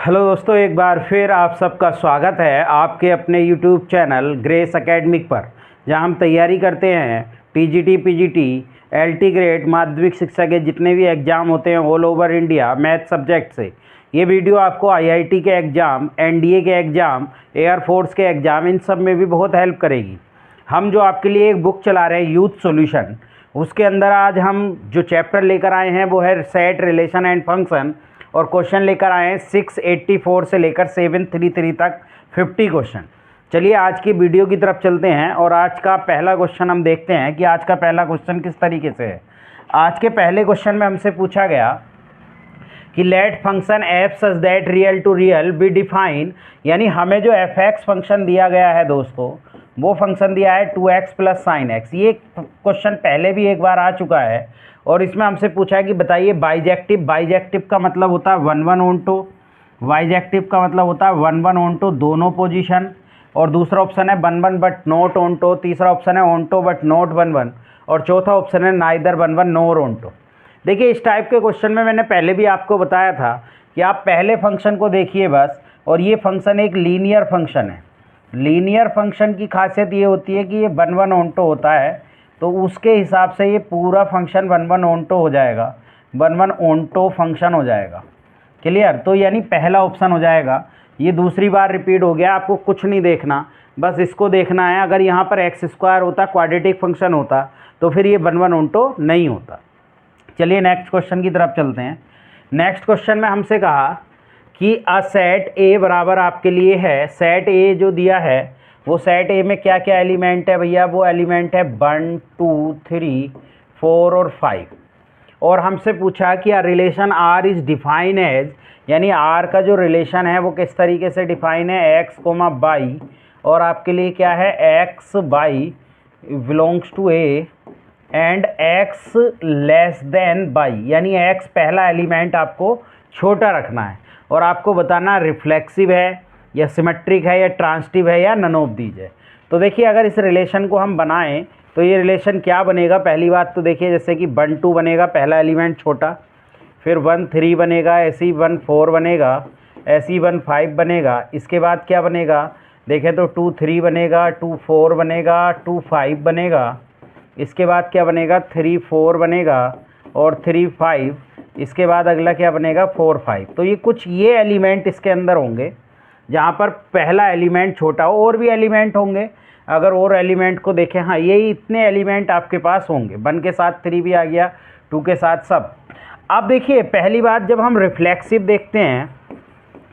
Hello दोस्तों, एक बार फिर आप सबका स्वागत है आपके अपने यूट्यूब चैनल ग्रेस एकेडमिक पर, जहां हम तैयारी करते हैं टीजीटी, पीजीटी, एलटी ग्रेड माध्यमिक शिक्षा के जितने भी एग्ज़ाम होते हैं all over India math subject से। ये वीडियो आपको आईआईटी के एग्ज़ाम, एनडीए के एग्ज़ाम, एयरफोर्स के एग्ज़ाम, इन सब में भी बहुत हेल्प करेगी। हम जो आपके लिए एक बुक चला रहे हैं यूथ सॉल्यूशन, उसके अंदर आज हम जो चैप्टर लेकर आए हैं वो है सेट, रिलेशन एंड फंक्शन, और क्वेश्चन लेकर आए हैं 684 से लेकर 733 तक 50 क्वेश्चन। चलिए आज की वीडियो की तरफ चलते हैं और आज का पहला क्वेश्चन हम देखते हैं कि आज का पहला क्वेश्चन किस तरीके से है। आज के पहले क्वेश्चन में हमसे पूछा गया कि let function f such that real to real be define, यानी हमें जो एफ एक्स फंक्शन दिया गया है दोस्तों, वो फंक्शन दिया है 2x प्लस साइन एक्स। ये क्वेश्चन पहले भी एक बार आ चुका है और इसमें हमसे पूछा है कि बताइए बाइजेक्टिव। बाइजेक्टिव का मतलब होता है 1 1 ऑन टू, बाइजेक्टिव का मतलब होता है 1 1 ऑन टू दोनों पोजीशन, और दूसरा ऑप्शन है 1 1 बट नॉट ऑन टू, तीसरा ऑप्शन है ऑन टू बट नॉट 1 1, और चौथा ऑप्शन है नाइदर 1 1 नोर ऑन टू। देखिए इस टाइप के क्वेश्चन में मैंने पहले भी आपको बताया था कि आप पहले फंक्शन को देखिए बस, और ये फंक्शन एक लीनियर फंक्शन है। लीनियर फंक्शन की खासियत ये होती है कि ये 1 1 ऑन टू होता है, तो उसके हिसाब से ये पूरा फंक्शन 1 1 ऑन टू हो जाएगा, 1 1 ऑन टू फंक्शन हो जाएगा। क्लियर? तो यानी पहला ऑप्शन हो जाएगा। ये दूसरी बार रिपीट हो गया, आपको कुछ नहीं देखना, बस इसको देखना है। अगर यहाँ पर एक्स स्क्वायर होता, क्वाड्रेटिक फंक्शन होता, तो फिर ये 1 1 ऑन टू नहीं होता। चलिए नेक्स्ट क्वेश्चन की तरफ चलते हैं। नेक्स्ट क्वेश्चन में हमसे कहा कि अ सेट ए बराबर आपके लिए है, सेट ए जो दिया है वो सेट ए में क्या क्या एलिमेंट है भैया? वो एलिमेंट है 1 2 3 4 और 5। और हमसे पूछा कि relation R is define as, यानी आर का जो रिलेशन है वो किस तरीके से डिफाइन है? एक्स कोमा बाई, और आपके लिए क्या है? X y belongs to A and x less than y, यानी एक्स पहला एलिमेंट आपको छोटा रखना है, और आपको बताना रिफ्लेक्सिव है या सिमेट्रिक है या ट्रांसटिव है या नन ऑफ दीज है। तो देखिए अगर इस रिलेशन को हम बनाएं तो ये रिलेशन क्या बनेगा? पहली बात तो देखिए जैसे कि 1 2 बनेगा, पहला एलिमेंट छोटा, फिर 1 3 बनेगा, ऐसी 1 4 बनेगा, ऐसी 1 5 बनेगा। इसके बाद क्या बनेगा? देखें तो 2 3 बनेगा, 2 4 बनेगा, 2 5 बनेगा। इसके बाद क्या बनेगा? 3 4 बनेगा और 3 5। इसके बाद अगला क्या बनेगा? 4 5। तो ये कुछ ये एलिमेंट इसके अंदर होंगे जहाँ पर पहला एलिमेंट छोटा हो। और भी एलिमेंट होंगे, अगर और एलिमेंट को देखें, हाँ यही इतने एलिमेंट आपके पास होंगे। 1 के साथ 3 भी आ गया, 2 के साथ सब। अब देखिए पहली बात, जब हम रिफ्लेक्सिव देखते हैं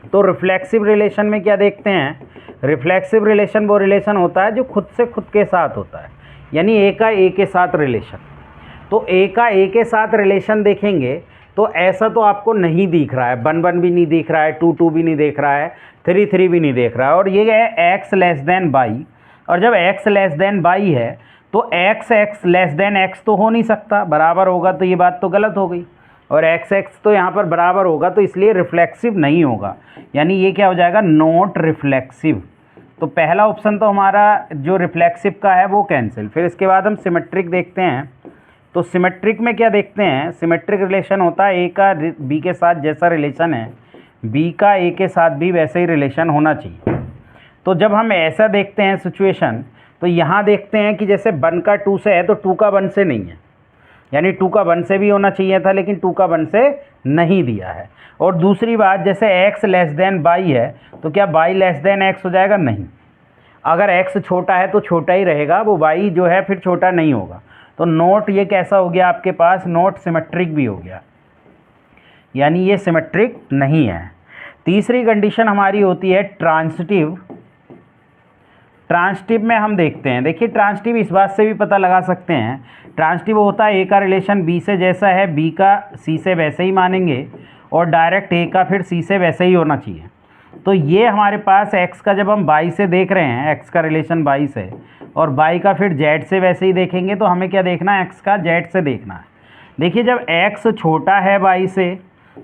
तो रिफ्लेक्सिव रिलेशन में क्या देखते हैं? रिफ्लेक्सिव रिलेशन वो रिलेशन होता है जो खुद से खुद के साथ होता है, यानी ए का ए के साथ रिलेशन। तो ए का ए के साथ रिलेशन देखेंगे तो ऐसा तो आपको नहीं दिख रहा है, 1 1 भी नहीं दिख रहा है, 2 2 भी नहीं देख रहा है, 3 3 भी नहीं देख रहा है, और ये है एक्स लेस देन बाई। और जब एक्स लेस देन बाई है तो x x less then x तो हो नहीं सकता, बराबर होगा, तो ये बात तो गलत हो गई। और एक्स एक्स तो यहाँ पर बराबर होगा, तो इसलिए रिफ्लेक्सिव नहीं होगा, यानी ये क्या हो जाएगा? Not reflexive. तो पहला ऑप्शन तो हमारा जो रिफ्लेक्सिव का है वो कैंसिल। फिर इसके बाद हम सिमेट्रिक देखते हैं। तो सिमेट्रिक में क्या देखते हैं? सिमेट्रिक रिलेशन होता है ए का बी के साथ जैसा रिलेशन है, बी का ए के साथ भी वैसे ही रिलेशन होना चाहिए। तो जब हम ऐसा देखते हैं सिचुएशन, तो यहाँ देखते हैं कि जैसे 1 का 2 से है तो 2 का 1 से नहीं है, यानी 2 का 1 से भी होना चाहिए था, लेकिन 2 का 1 से नहीं दिया है। और दूसरी बात, जैसे x लेस देन बाई है तो क्या बाई लेस देन एक्स हो जाएगा? नहीं। अगर x छोटा है तो छोटा ही रहेगा, वो बाई जो है फिर छोटा नहीं होगा। तो नोट ये कैसा हो गया आपके पास? नोट सिमेट्रिक भी हो गया, यानी ये सिमेट्रिक नहीं है। तीसरी कंडीशन हमारी होती है ट्रांसिटिव। ट्रांसिटिव में हम देखते हैं, देखिए ट्रांसिटिव इस बात से भी पता लगा सकते हैं, ट्रांसिटिव होता है ए का रिलेशन बी से जैसा है, बी का सी से वैसे ही मानेंगे, और डायरेक्ट ए का फिर सी से वैसे ही होना चाहिए। तो ये हमारे पास x का जब हम बाई से देख रहे हैं, x का रिलेशन बाई से, और बाई का फिर z से वैसे ही देखेंगे, तो हमें क्या देखना है? x का z से देखना है। देखिए जब x छोटा है बाई से,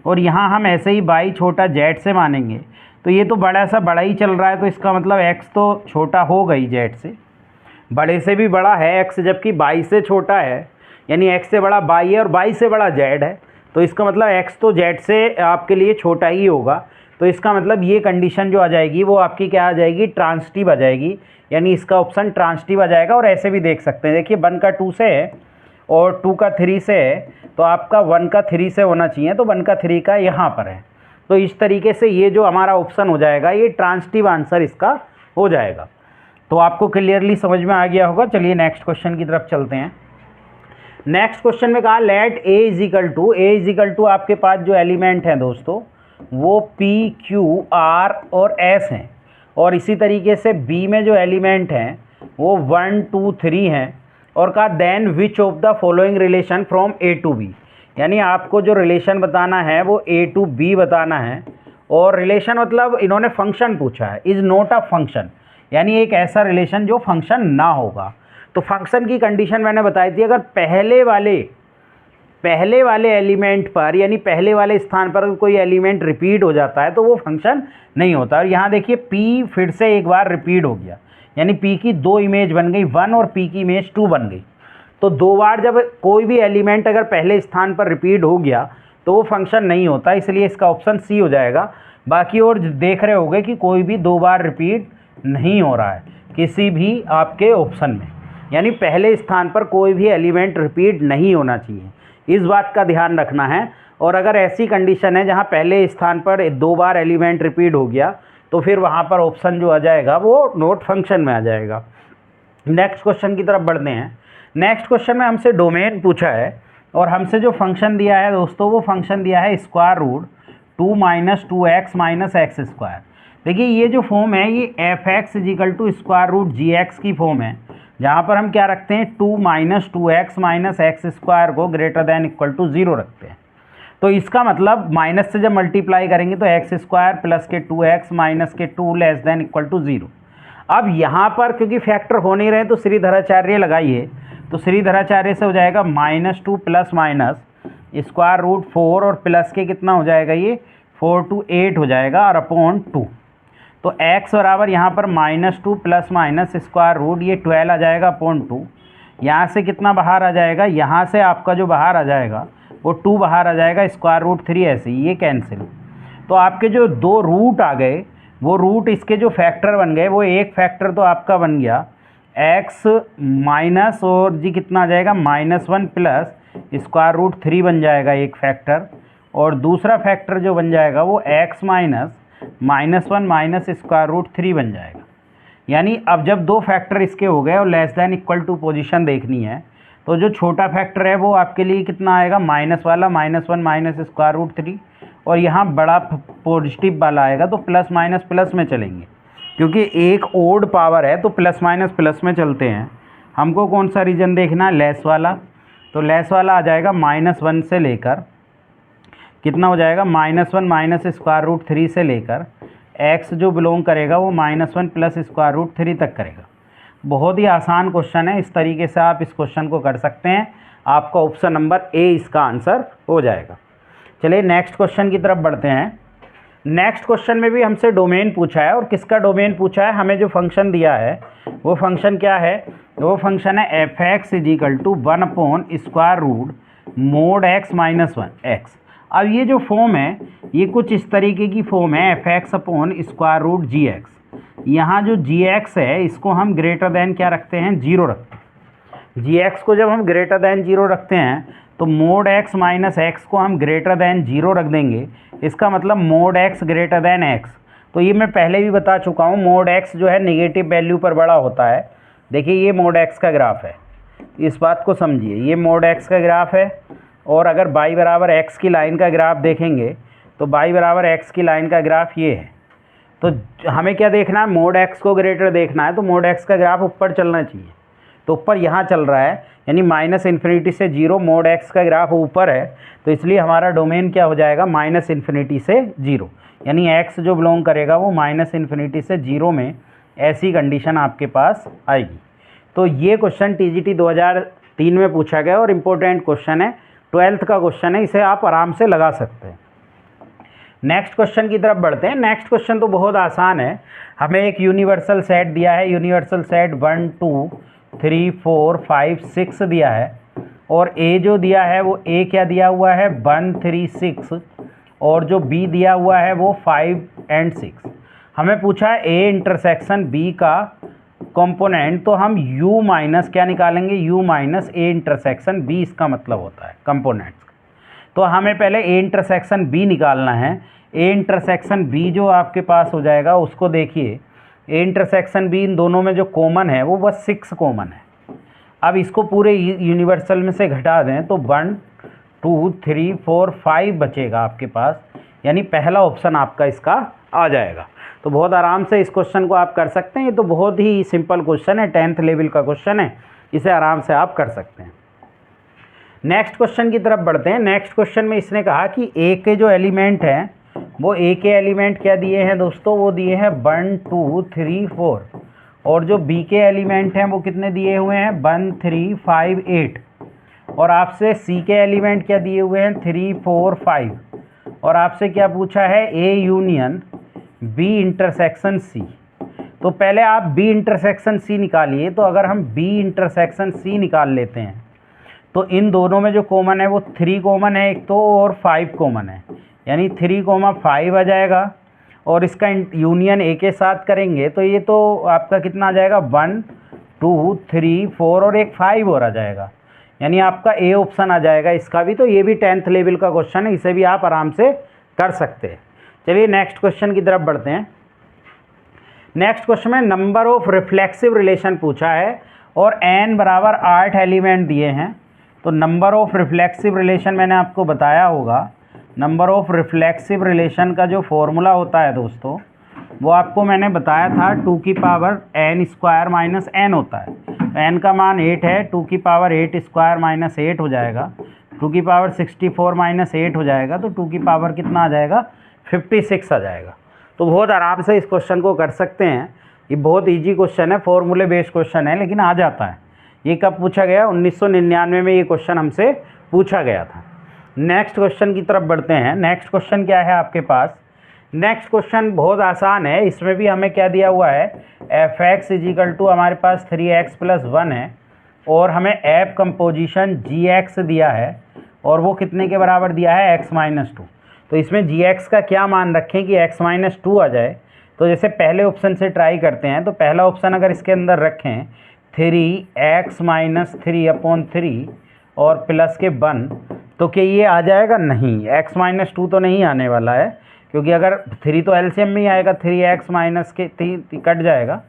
और यहाँ हम ऐसे ही बाई छोटा z से मानेंगे, तो ये तो बड़ा सा बड़ा ही चल रहा है, तो इसका मतलब x तो छोटा हो गई z से, बड़े से भी बड़ा है x, जबकि बाई से छोटा है, यानी x से बड़ा बाई है और बाई से बड़ा z है, तो इसका मतलब x तो z से आपके लिए छोटा ही होगा। तो इसका मतलब ये कंडीशन जो आ जाएगी वो आपकी क्या आ जाएगी, ट्रांसिटिव आ जाएगी, यानी इसका ऑप्शन ट्रांसिटिव आ जाएगा। और ऐसे भी देख सकते हैं, देखिए 1 का 2 से है और 2 का 3 से है, तो आपका 1 का 3 से होना चाहिए, तो 1 का 3 का यहाँ पर है। तो इस तरीके से ये जो हमारा ऑप्शन हो जाएगा ये ट्रांसिटिव आंसर इसका हो जाएगा। तो आपको क्लियरली समझ में आ गया होगा। चलिए नेक्स्ट क्वेश्चन की तरफ चलते हैं। नेक्स्ट क्वेश्चन में कहा let A is equal to आपके पास जो एलिमेंट हैं दोस्तों वो पी क्यू आर और एस हैं, और इसी तरीके से बी में जो एलिमेंट हैं वो 1 2 3 हैं, और कहा then which of the following relation from A to B, यानी आपको जो रिलेशन बताना है वो ए टू बी बताना है। और रिलेशन मतलब इन्होंने फंक्शन पूछा है, इज़ नॉट अ फंक्शन, यानी एक ऐसा रिलेशन जो फंक्शन ना होगा। तो फंक्शन की कंडीशन मैंने बताई थी, अगर पहले वाले एलिमेंट पर यानी पहले वाले स्थान पर कोई एलिमेंट रिपीट हो जाता है तो वो फंक्शन नहीं होता। और यहाँ देखिए P फिर से एक बार रिपीट हो गया, यानी P की 2 इमेज बन गई, 1 और P की इमेज 2 बन गई। तो 2 बार जब कोई भी एलिमेंट अगर पहले स्थान पर रिपीट हो गया तो वो फंक्शन नहीं होता, इसलिए इसका ऑप्शन सी हो जाएगा। बाकी और देख रहे होंगे कि कोई भी 2 बार रिपीट नहीं हो रहा है किसी भी आपके ऑप्शन में, यानी पहले स्थान पर कोई भी एलिमेंट रिपीट नहीं होना चाहिए, इस बात का ध्यान रखना है। और अगर ऐसी कंडीशन है जहाँ पहले स्थान पर 2 बार एलिमेंट रिपीट हो गया तो फिर वहाँ पर ऑप्शन जो आ जाएगा वो नॉट फंक्शन में आ जाएगा। नेक्स्ट क्वेश्चन की तरफ बढ़ते हैं। नेक्स्ट क्वेश्चन में हमसे डोमेन पूछा है और हमसे जो फंक्शन दिया है दोस्तों वो फंक्शन दिया है स्क्वायर रूट 2 - 2x - x²। देखिए ये जो फॉर्म है ये f(x) = स्क्वायर रूट gx की फॉर्म है, जहाँ पर हम क्या रखते हैं 2 - 2x - x² को ग्रेटर दैन इक्वल टू 0 रखते हैं। तो इसका मतलब माइनस से जब मल्टीप्लाई करेंगे तो x² प्लस के 2x माइनस के 2 लेस दैन इक्वल टू 0। अब यहाँ पर क्योंकि फैक्टर हो नहीं रहे तो श्रीधराचार्य लगाइए, तो श्रीधराचार्य से हो जाएगा -2 प्लस माइनस स्क्वायर रूट 4 और प्लस के कितना हो जाएगा ये 4 to 8 हो जाएगा और अपॉन 2। तो x बराबर यहाँ पर -2 प्लस माइनस स्क्वायर रूट ये 12 आ जाएगा अपॉन 2। यहाँ से कितना बाहर आ जाएगा, यहाँ से आपका जो बाहर आ जाएगा वो 2 बाहर आ जाएगा, स्क्वायर रूट 3 ऐसे ही ये कैंसिल। तो आपके जो 2 रूट आ गए वो रूट इसके जो फैक्टर बन गए वो एक फैक्टर तो आपका बन गया x माइनस और जी कितना आ जाएगा -1 प्लस स्क्वायर रूट 3 बन जाएगा एक फैक्टर, और दूसरा फैक्टर जो बन जाएगा वो x minus -1 minus square root 3 बन जाएगा। यानी अब जब 2 फैक्टर इसके हो गए और less than equal to position देखनी है तो जो छोटा फैक्टर है वो आपके लिए कितना आएगा माइनस वाला -1 माइनस स्क्वायर रूट 3, और यहाँ बड़ा पॉजिटिव वाला आएगा तो प्लस माइनस प्लस में चलेंगे, क्योंकि एक ओड पावर है तो प्लस माइनस प्लस में चलते हैं। हमको कौन सा रीजन देखना है, लेस वाला, तो लेस वाला आ जाएगा -1 से लेकर कितना हो जाएगा -1 माइनस स्क्वायर रूट 3 से लेकर x जो बिलोंग करेगा वो -1 प्लस स्क्वायर रूट 3 तक करेगा। बहुत ही आसान क्वेश्चन है, इस तरीके से आप इस क्वेश्चन को कर सकते हैं। आपका ऑप्शन नंबर ए इसका आंसर हो जाएगा। चलिए नेक्स्ट क्वेश्चन की तरफ बढ़ते हैं। नेक्स्ट क्वेश्चन में भी हमसे डोमेन पूछा है, और किसका डोमेन पूछा है, हमें जो फंक्शन दिया है वो फंक्शन क्या है, वो फंक्शन है f(x) = 1 upon square root mod x - 1x। अब ये जो फॉर्म है ये कुछ इस तरीके की फॉर्म है f(x) upon square root gx। यहाँ जो gx है इसको हम ग्रेटर दैन क्या रखते हैं 0 रखते हैं। gx को जब हम ग्रेटर दैन 0 रखते हैं तो mod x माइनस x को हम ग्रेटर दैन 0 रख देंगे, इसका मतलब mod x greater than x। तो ये मैं पहले भी बता चुका हूँ, mod x जो है नेगेटिव वैल्यू पर बड़ा होता है। देखिए ये mod x का ग्राफ है, इस बात को समझिए, ये mod x का ग्राफ है। और अगर y बराबर x की लाइन का ग्राफ देखेंगे तो y बराबर x की लाइन का ग्राफ ये है। तो हमें क्या देखना है, mod x को ग्रेटर देखना है, तो mod x का ग्राफ ऊपर चलना चाहिए, तो ऊपर यहाँ चल रहा है, यानी -∞ से 0 mod x का ग्राफ ऊपर है, तो इसलिए हमारा डोमेन क्या हो जाएगा -∞ से 0, यानी x जो बिलोंग करेगा वो -∞ से 0 में ऐसी कंडीशन आपके पास आएगी। तो ये क्वेश्चन TGT 2003 में पूछा गया और इम्पोर्टेंट क्वेश्चन है, 12th का क्वेश्चन है, इसे आप आराम से लगा सकते हैं। नेक्स्ट क्वेश्चन की तरफ बढ़ते हैं। नेक्स्ट क्वेश्चन तो बहुत आसान है, हमें एक यूनिवर्सल सेट दिया है, यूनिवर्सल सेट 1 2 3 4 5 6 दिया है, और ए जो दिया है वो ए क्या दिया हुआ है 1 3 6, और जो बी दिया हुआ है वो 5 और 6। हमें पूछा है ए इंटरसेक्शन बी का कंपोनेंट, तो हम u माइनस क्या निकालेंगे, u minus A intersection B, इसका मतलब होता है कंपोनेंट्स। तो हमें पहले ए इंटरसेक्शन बी निकालना है। ए इंटरसेक्शन बी जो आपके पास हो जाएगा उसको देखिए, ए इंटरसेक्शन बी इन दोनों में जो कॉमन है वो बस 6 कॉमन है। अब इसको पूरे यूनिवर्सल में से घटा दें तो 1 2 3 4 5 बचेगा आपके पास, यानी पहला ऑप्शन आपका इसका आ जाएगा। तो बहुत आराम से इस क्वेश्चन को आप कर सकते हैं। ये तो बहुत ही सिंपल क्वेश्चन है, 10th लेवल का क्वेश्चन है, इसे आराम से आप कर सकते हैं। नेक्स्ट क्वेश्चन की तरफ बढ़ते हैं। नेक्स्ट क्वेश्चन में इसने कहा कि ए के जो एलिमेंट हैं वो ए के एलिमेंट क्या दिए हैं दोस्तों, वो दिए हैं 1 2 3 4, और जो बी के एलिमेंट हैं वो कितने दिए हुए हैं 1 3 5 8, और आपसे सी के एलिमेंट क्या दिए हुए हैं 3 4 5, और आपसे क्या पूछा है A union B intersection C. तो पहले आप बी इंटरसेक्शन सी निकालिए। तो अगर हम बी इंटरसेक्शन सी निकाल लेते हैं तो इन दोनों में जो कॉमन है वो 3 कॉमन है एक तो, और 5 कॉमन है, यानी 3 5 आ जाएगा। और इसका यूनियन ए के साथ करेंगे तो ये तो आपका कितना आ जाएगा 1 2 3 4 और एक 5 और आ जाएगा, यानी आपका ए ऑप्शन आ जाएगा इसका भी। तो ये भी 10th लेवल का क्वेश्चन है, इसे भी आप आराम से कर सकते हैं। चलिए नेक्स्ट क्वेश्चन की तरफ बढ़ते हैं। नेक्स्ट क्वेश्चन में नंबर ऑफ रिफ्लेक्सिव रिलेशन पूछा है और n बराबर 8 एलिमेंट दिए हैं। तो नंबर ऑफ रिफ्लेक्सिव रिलेशन मैंने आपको बताया होगा। नंबर ऑफ रिफ्लेक्सिव रिलेशन का जो फॉर्मूला होता है दोस्तों वो आपको मैंने बताया था 2 की power n square minus n होता है। n का मान 8 है, 2 की पावर 8 स्क्वायर माइनस 8 हो जाएगा, 2 की पावर 64 माइनस 8 हो जाएगा, तो 2 की पावर कितना आ जाएगा 56 आ जाएगा। तो बहुत आराम से इस क्वेश्चन को कर सकते हैं। ये बहुत इजी क्वेश्चन है, फॉर्मूले बेस्ड क्वेश्चन है, लेकिन आ जाता है। ये कब पूछा गया 1999 में ये क्वेश्चन हमसे पूछा गया था। नेक्स्ट क्वेश्चन की तरफ बढ़ते हैं। नेक्स्ट क्वेश्चन क्या है आपके पास, नेक्स्ट क्वेश्चन बहुत आसान है। इसमें भी हमें क्या दिया हुआ है एफ एक्स इजिकल टू हमारे पास 3x + 1 है, और हमें ऐप कंपोजिशन जी एक्स दिया है, और वो कितने के बराबर दिया है x - 2। तो इसमें जी एक्स का क्या मान रखें कि x - 2 आ जाए। तो जैसे पहले ऑप्शन से ट्राई करते हैं, तो पहला ऑप्शन अगर इसके अंदर रखें 3x - 3/3 और प्लस के 1, तो क्या ये आ जाएगा, नहीं, x - 2 तो नहीं आने वाला है, क्योंकि अगर 3 तो एलसीएम में ही आएगा, 3x माइनस के 3 कट जाएगा।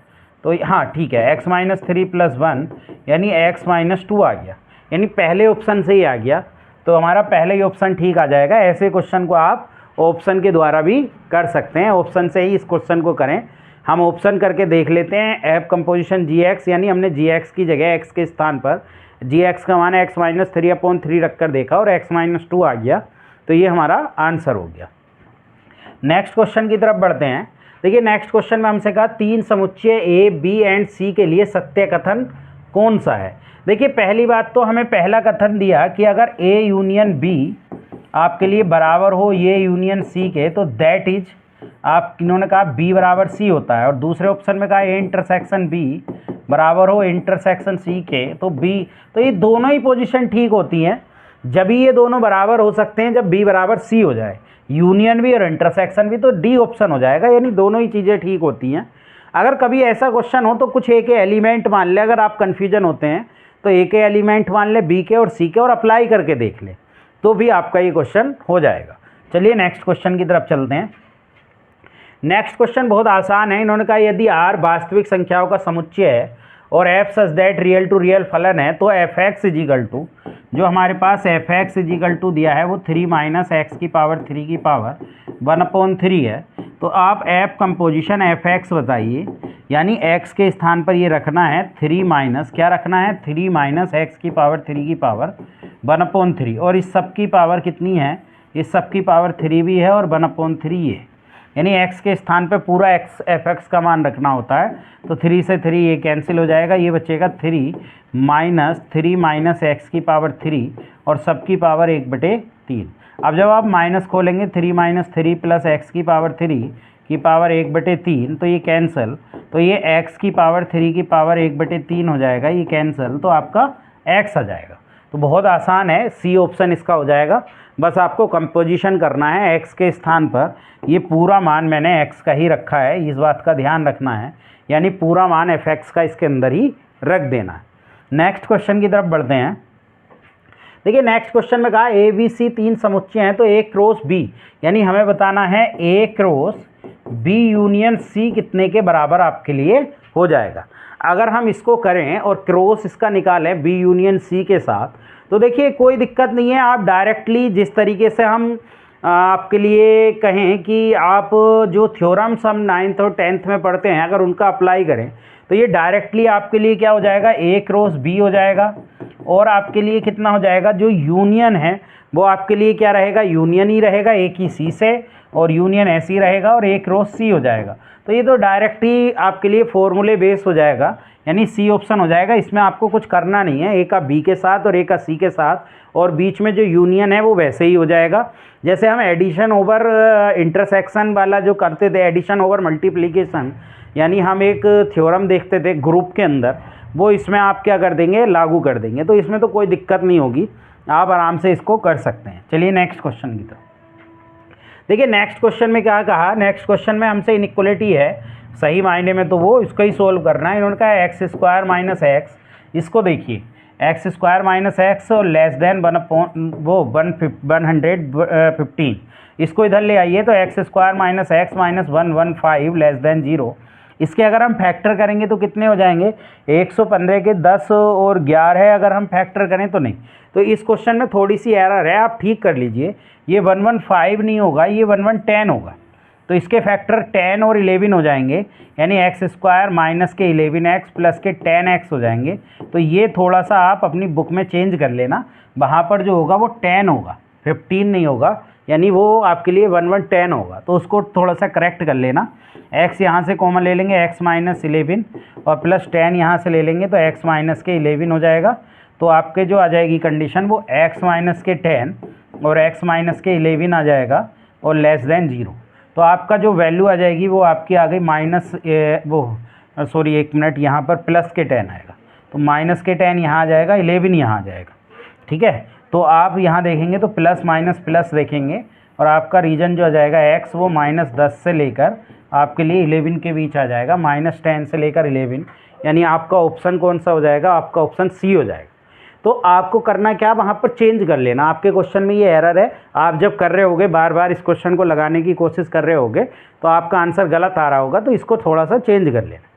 तो हाँ ठीक है, x - 3 + 1 यानी x - 2 आ गया, यानी पहले ऑप्शन से ही आ गया। तो हमारा पहले ही ऑप्शन ठीक आ जाएगा। ऐसे क्वेश्चन को आप ऑप्शन के द्वारा भी कर सकते हैं, ऑप्शन से ही इस क्वेश्चन को करें। हम ऑप्शन करके देख लेते हैं। ऐप कंपोजिशन जी एक्स, यानी हमने जी एक्स की जगह x के स्थान पर जी एक्स का मान x - 3/3 रख कर देखा और x - 2 आ गया, तो ये हमारा आंसर हो गया। नेक्स्ट क्वेश्चन की तरफ बढ़ते हैं। देखिए नेक्स्ट क्वेश्चन में हमसे कहा 3 समुच्चय ए बी एंड सी के लिए सत्य कथन कौन सा है। देखिए पहली बात तो हमें पहला कथन दिया कि अगर ए यूनियन बी आपके लिए बराबर हो ये यूनियन सी के, तो दैट इज, आप इन्होंने कहा बी बराबर सी होता है, और दूसरे ऑप्शन में कहा ए इंटरसेक्शन बी बराबर हो इंटरसेक्शन सी के, तो बी, तो ये दोनों ही पोजीशन ठीक होती हैं जब ही ये दोनों बराबर हो सकते हैं, जब बी बराबर सी हो जाए, यूनियन भी और इंटरसेक्शन भी, तो डी ऑप्शन हो जाएगा, यानी दोनों ही चीज़ें ठीक होती हैं। अगर कभी ऐसा क्वेश्चन हो तो कुछ ए के एलिमेंट मान ले, अगर आप कन्फ्यूजन होते हैं तो ए के एलिमेंट मान ले, बी के और सी के, और अप्लाई करके देख ले, तो भी आपका ये क्वेश्चन हो जाएगा। चलिए नेक्स्ट क्वेश्चन की तरफ चलते हैं। नेक्स्ट क्वेश्चन बहुत आसान है। इन्होंने कहा यदि आर वास्तविक संख्याओं का समुच्चय है और f such that real to real फलन है, तो एफ एक्स इजिकल टू, जो हमारे पास एफ एक्स इजिकल टू दिया है वो 3 - x की पावर 3 की पावर 1/3 है। तो आप एफ कंपोजिशन एफ एक्स बताइए, यानी x के स्थान पर ये रखना है 3 माइनस, क्या रखना है 3 - x की पावर 3 की पावर 1/3, और इस सब की पावर कितनी है, इस सब की पावर 3 भी है और 1/3 है, यानी x के स्थान पे पूरा x एफ एक्स का मान रखना होता है। तो 3 से 3 ये कैंसिल हो जाएगा, ये बचेगा 3 - 3 - x की पावर 3 और सब की पावर 1/3। अब जब आप माइनस खोलेंगे 3 - 3 + x की पावर 3 की पावर 1/3, तो ये कैंसिल, तो ये x की पावर 3 की पावर 1/3 हो जाएगा, ये कैंसिल, तो आपका x आ जाएगा। तो बहुत आसान है, सी ऑप्शन इसका हो जाएगा। बस आपको कंपोजिशन करना है x के स्थान पर। ये पूरा मान मैंने x का ही रखा है, इस बात का ध्यान रखना है, यानी पूरा मान fx का इसके अंदर ही रख देना है। नेक्स्ट क्वेश्चन की तरफ बढ़ते हैं। देखिए नेक्स्ट क्वेश्चन में कहा ए बी सी 3 समुच्चय हैं, तो ए क्रॉस बी, यानी हमें बताना है ए क्रॉस बी यूनियन सी कितने के बराबर आपके लिए हो जाएगा। अगर हम इसको करें और क्रॉस इसका निकालें बी यूनियन सी के साथ, तो देखिए कोई दिक्कत नहीं है। आप डायरेक्टली जिस तरीके से हम आपके लिए कहें कि आप जो थ्योरम्स हम 9th और 10th में पढ़ते हैं अगर उनका अप्लाई करें तो ये डायरेक्टली आपके लिए क्या हो जाएगा, ए क्रॉस बी हो जाएगा। और आपके लिए कितना हो जाएगा, जो यूनियन है वो आपके लिए क्या रहेगा, यूनियन ही रहेगा ए की सी से, और यूनियन ऐसी रहेगा और ए क्रॉस सी हो जाएगा। तो ये तो डायरेक्ट ही आपके लिए फॉर्मूले बेस हो जाएगा, यानी सी ऑप्शन हो जाएगा। इसमें आपको कुछ करना नहीं है, ए का बी के साथ और ए का सी के साथ, और बीच में जो यूनियन है वो वैसे ही हो जाएगा। जैसे हम एडिशन ओवर इंटरसेक्शन वाला जो करते थे, एडिशन ओवर मल्टीप्लिकेशन, यानी हम एक थ्योरम देखते थे ग्रुप के अंदर, वो इसमें आप क्या कर देंगे, लागू कर देंगे। तो इसमें तो कोई दिक्कत नहीं होगी, आप आराम से इसको कर सकते हैं। चलिए नेक्स्ट क्वेश्चन की तरफ। देखिए नेक्स्ट क्वेश्चन में क्या कहा, नेक्स्ट क्वेश्चन में हमसे इनइक्वलिटी है सही मायने में, तो वो इसको ही सोल्व करना है। इन्होंने कहा एक्स स्क्वायर माइनस एक्स, इसको देखिए एक्स स्क्वायर माइनस एक्स और लेस देन 115, इसको इधर ले आइए तो x square minus x minus 115 less than 0। इसके अगर हम फैक्टर करेंगे तो कितने हो जाएंगे, 115 के 10 और 11 है, अगर हम फैक्टर करें तो नहीं। तो इस क्वेश्चन में थोड़ी सी एरर है, आप ठीक कर लीजिए। ये 115 नहीं होगा, ये 1110 होगा। तो इसके फैक्टर 10 और 11 हो जाएंगे, यानी एक्स स्क्वायर माइनस के 11x प्लस के 10x हो जाएंगे। तो ये थोड़ा सा आप अपनी बुक में चेंज कर लेना, वहाँ पर जो होगा वो 10 होगा, 15 नहीं होगा, यानी वो आपके लिए 1110 होगा। तो उसको थोड़ा सा करेक्ट कर लेना। x यहाँ से कॉमन ले लेंगे, x माइनस 11 और प्लस 10 यहाँ से ले लेंगे तो x माइनस के 11 हो जाएगा। तो आपके जो आ जाएगी कंडीशन वो x माइनस के 10 और x माइनस के 11 आ जाएगा और लेस देन 0। तो आपका जो वैल्यू आ जाएगी वो आपकी आ गई माइनस एक मिनट, यहाँ पर प्लस के 10 आएगा, तो माइनस के 10 यहाँ आ जाएगा, 11 यहाँ आ जाएगा। ठीक है, तो आप यहाँ देखेंगे तो प्लस माइनस प्लस देखेंगे, और आपका रीजन जो आ जाएगा x वो -10 से लेकर आपके लिए 11 के बीच आ जाएगा, -10 से लेकर 11, यानी आपका ऑप्शन कौन सा हो जाएगा, आपका ऑप्शन सी हो जाएगा। तो आपको करना क्या, वहाँ पर चेंज कर लेना। आपके क्वेश्चन में ये एरर है, आप जब कर रहे होगे बार बार इस क्वेश्चन को लगाने की कोशिश कर रहे होगे तो आपका आंसर गलत आ रहा होगा, तो इसको थोड़ा सा चेंज कर लेना।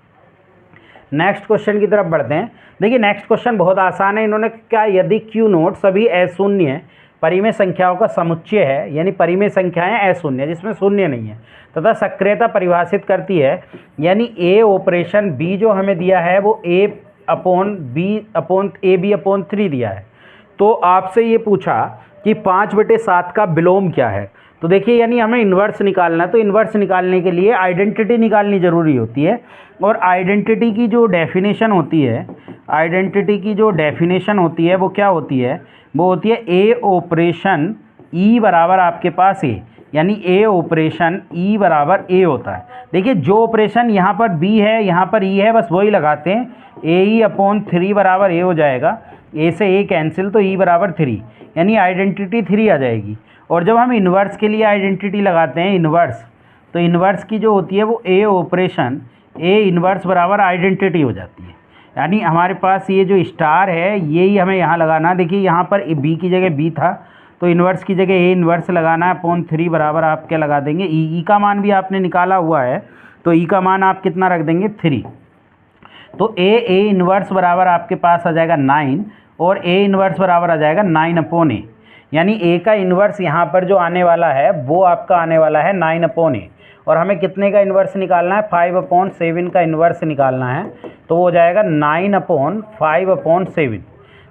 नेक्स्ट क्वेश्चन की तरफ बढ़ते हैं। देखिए नेक्स्ट क्वेश्चन बहुत आसान है। इन्होंने क्या, यदि क्यू नोट सभी अशून्य परिमेय संख्याओं का समुच्चय है, यानी परिमेय संख्याएं अशून्य जिसमें शून्य नहीं है, तथा सक्रियता परिभाषित करती है, यानी ए ऑपरेशन बी जो हमें दिया है वो ए बी अपॉन 3 दिया है। तो आपसे ये पूछा कि 5/7 का विलोम क्या है। तो देखिए यानी हमें इन्वर्स निकालना है, तो इन्वर्स निकालने के लिए आइडेंटिटी निकालनी ज़रूरी होती है। और आइडेंटिटी की जो डेफिनेशन होती है, आइडेंटिटी की जो डेफिनेशन होती है वो क्या होती है, वो होती है ए ऑपरेशन ई बराबर आपके पास ए, यानी ए ऑपरेशन ई बराबर ए होता है। देखिए जो ऑपरेशन यहाँ पर बी है यहाँ पर ई है, बस वही लगाते हैं, ए ई अपॉन 3 बराबर ए हो जाएगा, ए से ए कैंसिल तो ई बराबर 3, यानी आइडेंटिटी 3 आ जाएगी। और जब हम इन्वर्स के लिए आइडेंटिटी लगाते हैं इन्वर्स, तो इन्वर्स की जो होती है वो ए ऑपरेशन ए इन्वर्स बराबर आइडेंटिटी हो जाती है। यानी हमारे पास ये जो स्टार है यही हमें यहाँ लगाना। देखिए यहाँ पर बी की जगह बी था, तो इन्वर्स की जगह ए इन्वर्स लगाना है, अपॉन 3 बराबर आप क्या लगा देंगे, ई का मान भी आपने निकाला हुआ है, तो ई का मान आप कितना रख देंगे 3। तो ए इन्वर्स बराबर आपके पास आ जाएगा 9 और ए इन्वर्स बराबर आ जाएगा 9/a, यानी ए का इन्वर्स यहाँ पर जो आने वाला है वो आपका आने वाला है 9/a। और हमें कितने का इन्वर्स निकालना है, 5/7 का इन्वर्स निकालना है, तो वो हो जाएगा 9/5/7।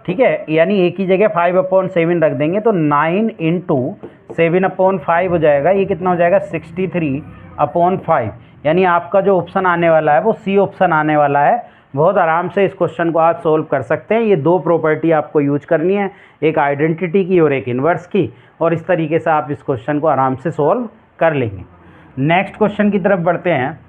ठीक है, यानी ए की जगह 5/7 रख देंगे तो 9 × 7/5 हो जाएगा, ये कितना हो जाएगा 63/5, यानी आपका जो ऑप्शन आने वाला है वो सी ऑप्शन आने वाला है। बहुत आराम से इस क्वेश्चन को आप सोल्व कर सकते हैं। ये दो प्रॉपर्टी आपको यूज करनी है, एक आइडेंटिटी की और एक इन्वर्स की, और इस तरीके से आप इस क्वेश्चन को आराम से सोल्व कर लेंगे। नेक्स्ट क्वेश्चन की तरफ बढ़ते हैं।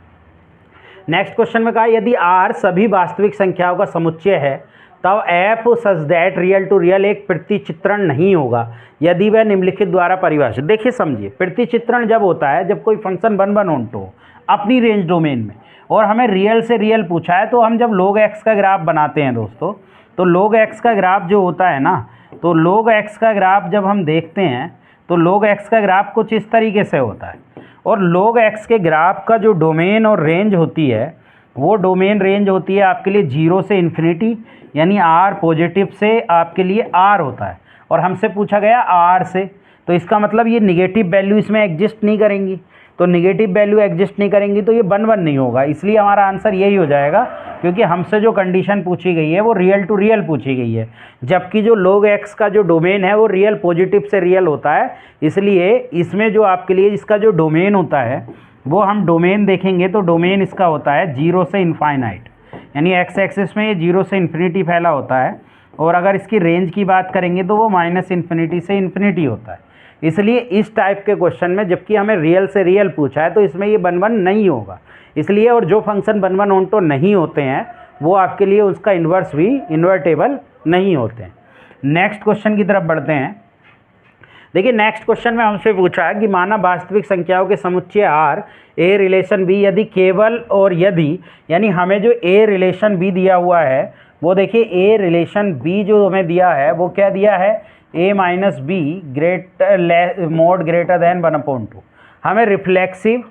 नेक्स्ट क्वेश्चन में कहा यदि R सभी वास्तविक संख्याओं का समुच्चय है तब f such that real to real एक प्रतिचित्रण नहीं होगा यदि वह निम्नलिखित द्वारा परिभाषित। देखिए समझिए, प्रतिचित्रण जब होता है जब कोई function one one onto अपनी रेंज डोमेन में और हमें रियल से रियल पूछा है, तो हम जब log x का ग्राफ बनाते हैं दोस्तों, तो log x का ग्राफ जो होता है ना, तो log x का ग्राफ जब हम देखते हैं तो log x का ग्राफ कुछ इस तरीके से होता है। और log x के ग्राफ का जो डोमेन और रेंज होती है वो डोमेन रेंज होती है आपके लिए 0 से इन्फिनिटी, यानी r पॉजिटिव से आपके लिए r होता है और हमसे पूछा गया r से, तो इसका मतलब ये निगेटिव वैल्यू इसमें एग्जिस्ट नहीं करेंगी। तो निगेटिव वैल्यू एग्जिस्ट नहीं करेंगी तो ये वन वन नहीं होगा, इसलिए हमारा आंसर यही हो जाएगा, क्योंकि हमसे जो कंडीशन पूछी गई है वो रियल टू रियल पूछी गई है, जबकि जो log x का जो डोमेन है वो रियल पॉजिटिव से रियल होता है। इसलिए इसमें जो आपके लिए इसका जो डोमेन होता है वो हम डोमेन देखेंगे तो डोमेन इसका होता है 0 से इनफाइनाइट, यानी एक्स एक्सिस में ये 0 से इन्फिनिटी फैला होता है। और अगर इसकी रेंज की बात करेंगे तो वो -इन्फिनिटी से इन्फिनिटी होता है। इसलिए इस टाइप के क्वेश्चन में जबकि हमें रियल से रियल पूछा है तो इसमें ये वन वन नहीं होगा, इसलिए। और जो function one one onto नहीं होते हैं वो आपके लिए उसका इन्वर्स भी इन्वर्टेबल नहीं होते हैं। नेक्स्ट क्वेश्चन की तरफ बढ़ते हैं। देखिए नेक्स्ट क्वेश्चन में हमसे पूछा है कि माना वास्तविक संख्याओं के समुच्चय R A रिलेशन B यदि केवल और यदि, यानी हमें जो A रिलेशन B दिया हुआ है वो देखिए A रिलेशन B जो हमें दिया है वो क्या दिया है, A minus B mod greater than 1/2। हमें रिफ्लेक्सिव,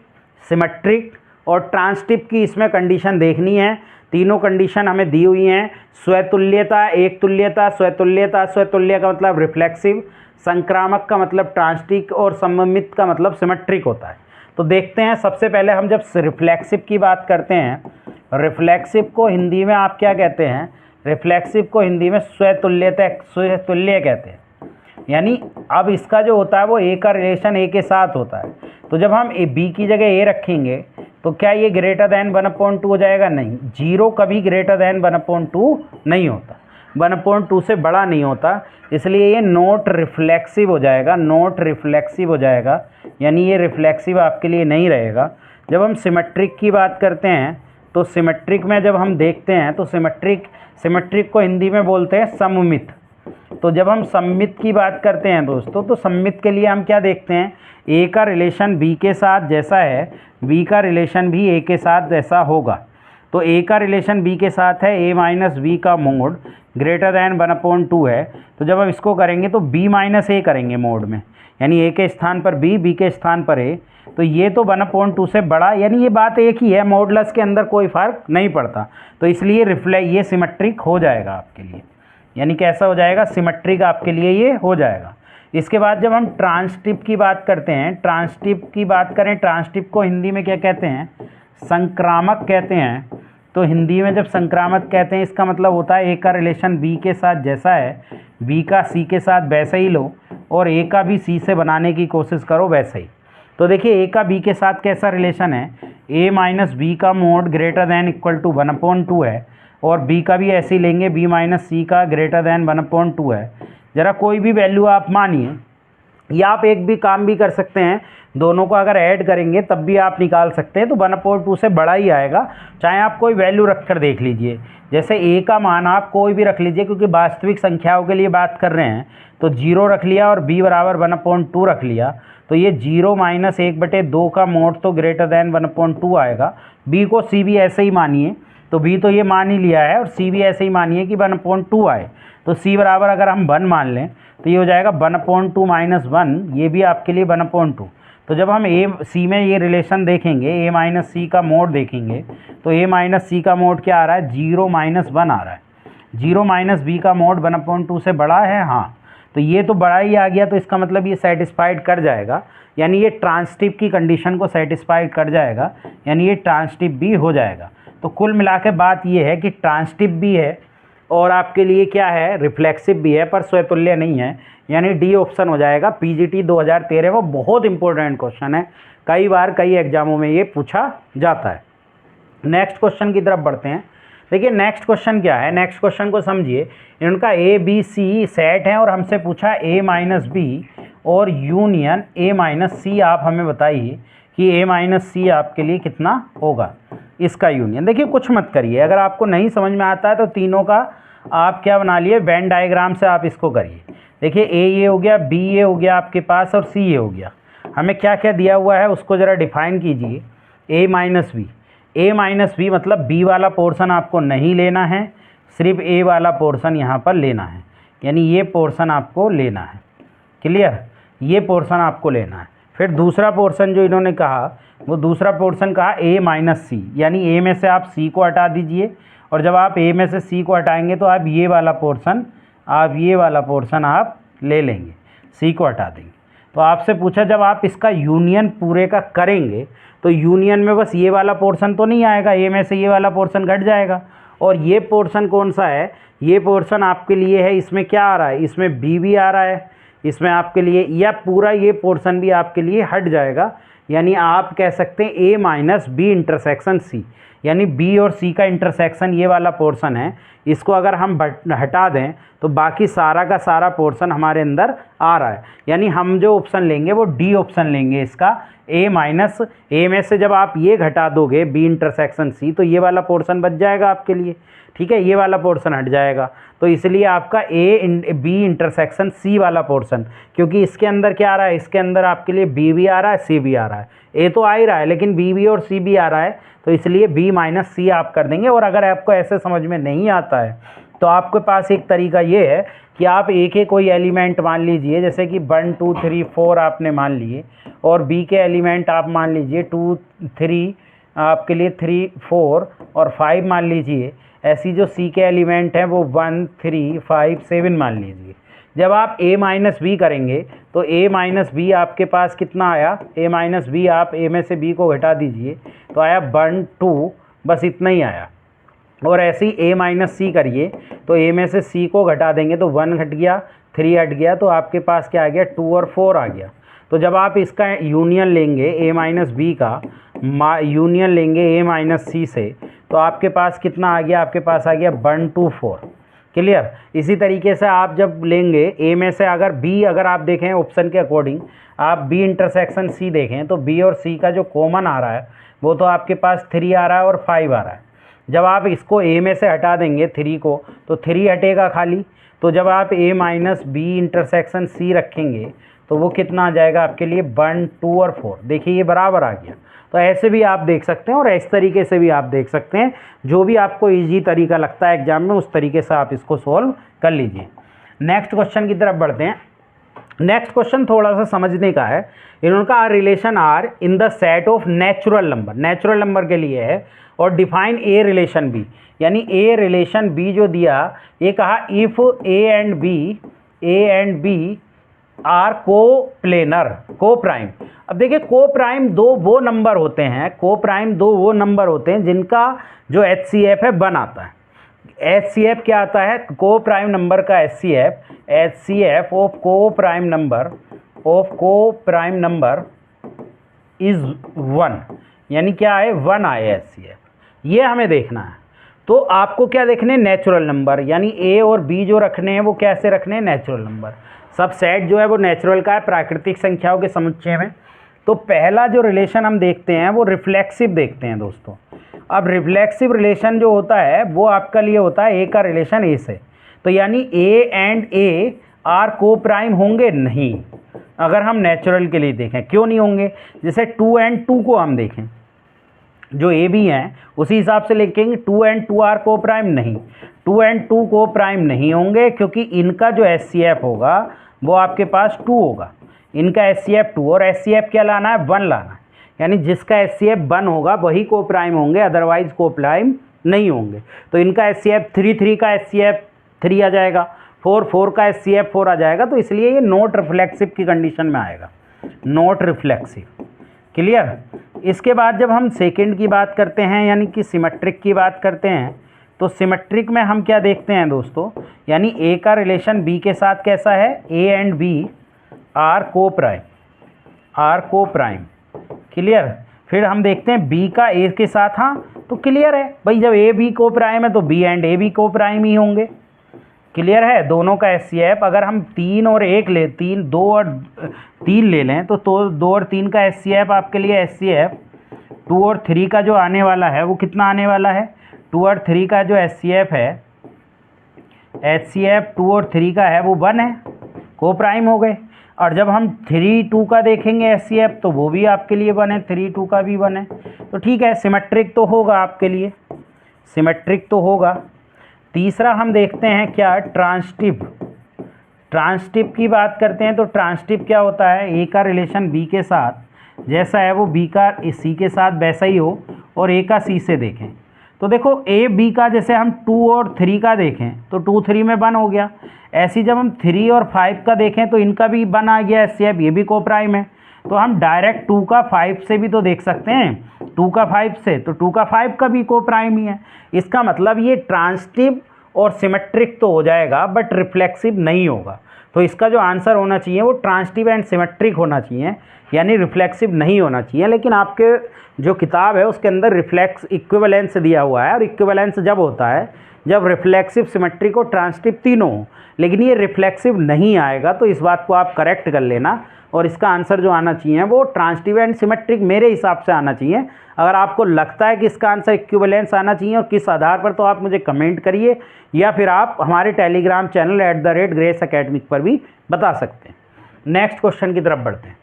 सिमेट्रिक और ट्रांसटिप की इसमें कंडीशन देखनी है। तीनों कंडीशन हमें दी हुई हैं। स्वतुल्यता, एक तुल्यता, स्वतुल्यता, स्वतुल्य का मतलब रिफ्लेक्सिव, संक्रामक का मतलब ट्रांसटिक और सममित का मतलब सिमेट्रिक होता है। तो देखते हैं, सबसे पहले हम जब रिफ्लेक्सिव की बात करते हैं, रिफ्लेक्सिव को हिंदी में आप क्या कहते हैं, रिफ्लेक्सिव को हिंदी में स्वतुल्य कहते हैं। यानी अब इसका जो होता है वो ए का रिलेशन ए के साथ होता है। तो जब हम बी की जगह ए रखेंगे तो क्या ये ग्रेटर दैन 1/2 हो जाएगा? नहीं, 0 कभी ग्रेटर दैन 1/2 नहीं होता, 1/2 से बड़ा नहीं होता, इसलिए ये नॉट रिफ्लेक्सिव हो जाएगा, नॉट रिफ्लेक्सिव हो जाएगा, यानी ये रिफ्लेक्सिव आपके लिए नहीं रहेगा। जब हम सिमेट्रिक की बात करते हैं तो सिमेट्रिक में जब हम देखते हैं तो सिमेट्रिक को हिंदी में बोलते हैं सममित। तो जब हम सममित की बात करते हैं दोस्तों, तो सममित के लिए हम क्या देखते हैं, ए का रिलेशन बी के साथ जैसा है बी का रिलेशन भी ए के साथ जैसा होगा। तो ए का रिलेशन बी के साथ है ए माइनस बी का मोड ग्रेटर दैन 1/2 है। तो जब हम इसको करेंगे तो बी माइनस ए करेंगे मोड में, यानी ए के स्थान पर बी, बी के स्थान पर ए। तो ये तो 1/2 से बड़ा, यानी ये बात एक ही है, मॉडुलस के अंदर कोई फ़र्क नहीं पड़ता। तो इसलिए ये सिमेट्रिक हो जाएगा आपके लिए, यानी कैसा हो जाएगा, सिमेट्रिक आपके लिए ये हो जाएगा। इसके बाद जब हम ट्रांसटिप की बात करते हैं, ट्रांसटिप की बात करें, ट्रांसटिप को हिंदी में क्या कहते हैं, संक्रामक कहते हैं। तो हिंदी में जब संक्रामक कहते हैं इसका मतलब होता है ए का रिलेशन बी के साथ जैसा है बी का सी के साथ वैसा ही लो, और ए का भी सी से बनाने की कोशिश करो वैसा ही। तो देखिए ए का बी के साथ कैसा रिलेशन है, ए माइनस बी का mod greater than equal to 1/2 है, और बी का भी ऐसे ही लेंगे, बी माइनस सी का ग्रेटर दैन 1/2 है। ज़रा कोई भी वैल्यू आप मानिए, या आप एक भी काम भी कर सकते हैं, दोनों को अगर ऐड करेंगे तब भी आप निकाल सकते हैं, तो 1/2 से बड़ा ही आएगा। चाहे आप कोई वैल्यू रख कर देख लीजिए, जैसे ए का मान आप कोई भी रख लीजिए, क्योंकि वास्तविक संख्याओं के लिए बात कर रहे हैं, तो 0 रख लिया और बी बराबर 1/2 रख लिया, तो ये 0 माइनस 1/2 का मोड तो ग्रेटर दैन 1/2 आएगा। बी को सी भी ऐसे ही मानिए, तो बी तो ये मान ही लिया है, और सी भी ऐसे ही मानिए कि 1/2 आए, तो सी बराबर अगर हम 1 मान लें तो ये हो जाएगा 1/2 माइनस 1, ये भी आपके लिए 1/2। तो जब हम ए सी में ये रिलेशन देखेंगे, ए माइनस सी का मोड देखेंगे, तो ए माइनस सी का मोड क्या आ रहा है, 0 माइनस 1 आ रहा है। 0 माइनस बी का मोड 1/2 से बड़ा है, हाँ, तो ये तो बड़ा ही आ गया, तो इसका मतलब ये सेटिस्फाइड कर जाएगा, यानी ये ट्रांसटिप की कंडीशन को सेटिस्फाइड कर जाएगा, यानी ये ट्रांसटिप भी हो जाएगा। तो कुल मिला के बात ये है कि ट्रांसटिप भी है और आपके लिए क्या है, रिफ्लेक्सिव भी है, पर स्वतुल्य नहीं है, यानी डी ऑप्शन हो जाएगा। पीजीटी 2013 वो बहुत इंपॉर्टेंट क्वेश्चन है, कई बार कई एग्जामों में ये पूछा जाता है। नेक्स्ट क्वेश्चन की तरफ बढ़ते हैं। देखिए नेक्स्ट क्वेश्चन क्या है, नेक्स्ट क्वेश्चन को समझिए। इनका ए बी सी सेट है और हमसे पूछा ए माइनस बी और यूनियन ए माइनस सी। आप हमें बताइए कि ए माइनस सी आपके लिए कितना होगा, इसका यूनियन। देखिए कुछ मत करिए, अगर आपको नहीं समझ में आता है तो तीनों का आप क्या बना लिए, वेन डायग्राम से आप इसको करिए। देखिए ए ये हो गया, बी ये हो गया आपके पास, और सी ये हो गया। हमें क्या क्या दिया हुआ है उसको ज़रा डिफाइन कीजिए। ए माइनस बी, ए माइनस बी मतलब बी वाला पोर्शन आपको नहीं लेना है, सिर्फ ए वाला पोर्शन यहाँ पर लेना है, यानी ये पोर्शन आपको लेना है। क्लियर, ये पोर्शन आपको लेना है। फिर दूसरा पोर्शन जो इन्होंने कहा, वो दूसरा पोर्शन कहा ए माइनस सी, यानी ए में से आप सी को हटा दीजिए, और जब आप ए में से सी को हटाएंगे तो आप ये वाला पोर्शन आप ले लेंगे, सी को हटा देंगे। तो आपसे पूछा जब आप इसका यूनियन पूरे का करेंगे तो यूनियन में बस ये वाला पोर्शन तो नहीं आएगा, ए में से ये वाला पोर्शन घट जाएगा। और ये पोर्शन कौन सा है, ये पोर्शन आपके लिए है, इसमें क्या आ रहा है, इसमें बी भी आ रहा है, इसमें आपके लिए, या पूरा ये पोर्शन भी आपके लिए हट जाएगा। यानी आप कह सकते हैं ए माइनस बी इंटरसेक्शन सी, यानी बी और सी का इंटरसेक्शन ये वाला पोर्शन है, इसको अगर हम हटा दें तो बाकी सारा का सारा पोर्शन हमारे अंदर आ रहा है। यानी हम जो ऑप्शन लेंगे वो डी ऑप्शन लेंगे इसका, ए माइनस, ए में से जब आप ये घटा दोगे बी इंटरसेक्शन सी तो ये वाला पोर्शन बच जाएगा आपके लिए, ठीक है, ये वाला पोर्शन हट जाएगा। तो इसलिए आपका बी इंटरसेक्शन सी वाला पोर्शन, क्योंकि इसके अंदर क्या आ रहा है, इसके अंदर आपके लिए बी भी आ रहा है, सी भी आ रहा है, ए तो आ ही रहा है लेकिन बी भी और सी भी आ रहा है, तो इसलिए बी माइनस सी आप कर देंगे। और अगर आपको ऐसे समझ में नहीं आता है तो आपके पास एक तरीका ये है कि आप ए के कोई एलिमेंट मान लीजिए, जैसे कि 1 2 3 4 आपने मान लिए, और बी के एलिमेंट आप मान लीजिए 2 3, आपके लिए 3 4 और 5 मान लीजिए। ऐसी जो सी के एलिमेंट हैं वो 1 3 5 7 मान लीजिए। जब आप a माइनस बी करेंगे तो a माइनस बी आपके पास कितना आया, a माइनस बी आप a में से b को घटा दीजिए तो आया 1 2, बस इतना ही आया। और ऐसे ही a माइनस सी करिए तो a में से c को घटा देंगे तो 1 घट गया, 3 हट गया, तो आपके पास क्या आ गया, 2 और 4 आ गया। तो जब आप इसका यूनियन लेंगे a माइनस बी का यूनियन लेंगे a माइनस सी से, तो आपके पास कितना आ गया, आपके पास आ गया 1 2 4। क्लियर। इसी तरीके से आप जब लेंगे ए में से अगर बी, अगर आप देखें ऑप्शन के अकॉर्डिंग आप बी इंटरसेक्शन सी देखें तो बी और सी का जो कॉमन आ रहा है वो तो आपके पास 3 आ रहा है और 5 आ रहा है। जब आप इसको ए में से हटा देंगे 3 को तो 3 हटेगा खाली, तो जब आप ए माइनस बी इंटरसेक्शन सी रखेंगे तो वो कितना आ जाएगा आपके लिए 1 2 और 4। देखिए ये बराबर आ गया। तो ऐसे भी आप देख सकते हैं और इस तरीके से भी आप देख सकते हैं, जो भी आपको इजी तरीका लगता है एग्जाम में उस तरीके से आप इसको सॉल्व कर लीजिए। नेक्स्ट क्वेश्चन की तरफ बढ़ते हैं। नेक्स्ट क्वेश्चन थोड़ा सा समझने का है। इन्होंने कहा relation R in the set of natural number, natural number के लिए है, और डिफाइन ए रिलेशन बी, यानी ए रिलेशन बी जो दिया, ये कहा if A and B are coplanar, coprime. अब देखिए को प्राइम दो वो नंबर होते हैं, को प्राइम दो वो नंबर होते हैं जिनका जो HCF है 1 आता है। HCF क्या आता है, को प्राइम नंबर का HCF ऑफ को प्राइम नंबर इज 1, यानी क्या है 1 आए HCF, ये हमें देखना है। तो आपको क्या देखने, नेचुरल नंबर, यानी ए और बी जो रखने हैं वो कैसे रखने हैं, नेचुरल नंबर। सब सेट जो है वो नेचुरल का है, प्राकृतिक संख्याओं के समुच्चय में। तो पहला जो रिलेशन हम देखते हैं वो रिफ्लेक्सिव देखते हैं दोस्तों। अब रिफ्लेक्सिव रिलेशन जो होता है वो आपका लिए होता है ए का रिलेशन ए से, तो यानी ए एंड ए आर को प्राइम होंगे नहीं, अगर हम नेचुरल के लिए देखें। क्यों नहीं होंगे, जैसे 2 एंड 2 को हम देखें, जो ए बी हैं उसी हिसाब से लिखेंगे 2 एंड 2 आर को प्राइम नहीं, 2 एंड 2 को प्राइम नहीं होंगे, क्योंकि इनका जो HCF होगा वो आपके पास 2 होगा, इनका HCF 2, और HCF क्या लाना है, 1 लाना है, यानी जिसका HCF 1 होगा वही को प्राइम होंगे, अदरवाइज को प्राइम नहीं होंगे। तो इनका HCF 3 का HCF 3 आ जाएगा, 4 का HCF 4 आ जाएगा, तो इसलिए ये नॉट रिफ्लेक्सिव की कंडीशन में आएगा, नॉट रिफ्लेक्सिव। क्लियर। इसके बाद जब हम सेकंड की बात करते हैं, यानी कि सिमेट्रिक की बात करते हैं, तो सिमेट्रिक में हम क्या देखते हैं दोस्तों, यानी ए का रिलेशन बी के साथ कैसा है, ए एंड बी आर को प्राइम, क्लियर। फिर हम देखते हैं बी का ए के साथ, हाँ तो क्लियर है भाई, जब ए बी को प्राइम है तो बी एंड ए बी को प्राइम ही होंगे, क्लियर है। दोनों का HCF अगर हम 3 और 1 ले, 2 और 3 ले लें तो 2 और 3 का HCF आपके लिए HCF 2 और 3 का जो आने वाला है वो कितना आने वाला है, 2 और 3 का जो HCF है HCF 2 और 3 का है वो 1 है, को प्राइम हो गए। और जब हम 3 2 का देखेंगे HCF तो वो भी आपके लिए 1 है, 3 2 का भी 1 है। तो ठीक है, सिमेट्रिक तो होगा आपके लिए, सिमेट्रिक तो होगा। तीसरा हम देखते हैं क्या, ट्रांसटिव। ट्रांसटिव की बात करते हैं तो ट्रांसटिव क्या होता है, ए का रिलेशन बी के साथ जैसा है वो बी का सी के साथ वैसा ही हो, और ए का सी से देखें। तो देखो ए बी का जैसे हम 2 और 3 का देखें तो 2 3 में 1 हो गया। ऐसी जब हम 3 और 5 का देखें तो इनका भी 1 आ गया HCF, ये भी को प्राइम है। तो हम डायरेक्ट 2 का 5 से भी तो देख सकते हैं, 2 का 5 से, तो 2 का 5 का भी को प्राइम ही है। इसका मतलब ये ट्रांसटिव और सिमेट्रिक तो हो जाएगा बट रिफ्लेक्सिव नहीं होगा। तो इसका जो आंसर होना चाहिए वो ट्रांसटिव एंड सिमेट्रिक होना चाहिए, यानी रिफ्लेक्सिव नहीं होना चाहिए। लेकिन आपके जो किताब है उसके अंदर रिफ्लेक्स इक्विवेलेंस दिया हुआ है, और इक्विवेलेंस जब होता है जब रिफ्लेक्सिव, सिमेट्रिक और ट्रांसटिव तीनों हो, लेकिन ये रिफ्लेक्सिव नहीं आएगा। तो इस बात को आप करेक्ट कर लेना, और इसका आंसर जो आना चाहिए वो ट्रांसटिव एंड सिमेट्रिक मेरे हिसाब से आना चाहिए। अगर आपको लगता है कि इसका आंसर इक्विवेलेंस आना चाहिए और किस आधार पर, तो आप मुझे कमेंट करिए, या फिर आप हमारे टेलीग्राम चैनल @ग्रेस एकेडमिक पर भी बता सकते हैं। नेक्स्ट क्वेश्चन की तरफ बढ़ते हैं।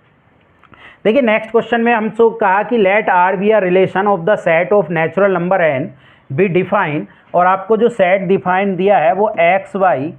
देखिए नेक्स्ट क्वेश्चन में हमसे कहा कि let R be a relation of the set of natural number N be define, और आपको जो सेट डिफाइन दिया है वो x y,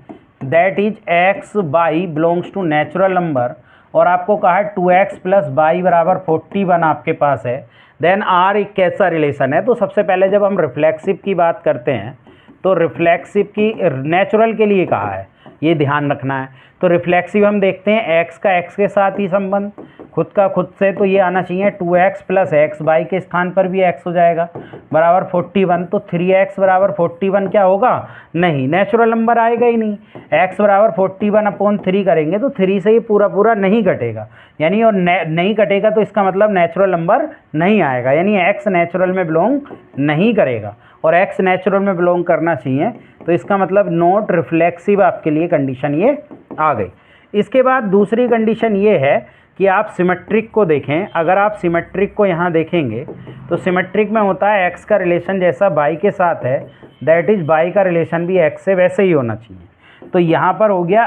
that is x y belongs to natural number, और आपको कहा है 2x + y = 41 आपके पास है। देन आर एक कैसा रिलेशन है। तो सबसे पहले जब हम रिफ्लेक्सिव की बात करते हैं तो रिफ्लेक्सिव की नेचुरल के लिए कहा है, ये ध्यान रखना है। तो रिफ्लेक्सिव हम देखते हैं x का x के साथ ही संबंध, खुद का खुद से, तो ये आना चाहिए 2x + x, y के स्थान पर भी x हो जाएगा बराबर 41। तो 3x = 41 क्या होगा, नहीं, नेचुरल नंबर आएगा ही नहीं। x = 41/3 करेंगे तो 3 से ही पूरा पूरा नहीं कटेगा, यानी और नहीं कटेगा तो इसका मतलब नेचुरल नंबर नहीं आएगा, यानी x नेचुरल में बिलोंग नहीं करेगा, और x नेचुरल में बिलोंग करना चाहिए। तो इसका मतलब नॉट रिफ्लेक्सिव आपके लिए कंडीशन ये आ गई। इसके बाद दूसरी कंडीशन ये है कि आप सिमेट्रिक को देखें। अगर आप सिमेट्रिक को यहाँ देखेंगे तो सिमेट्रिक में होता है x का रिलेशन जैसा y के साथ है, दैट इज y का रिलेशन भी x से वैसे ही होना चाहिए। तो यहाँ पर हो गया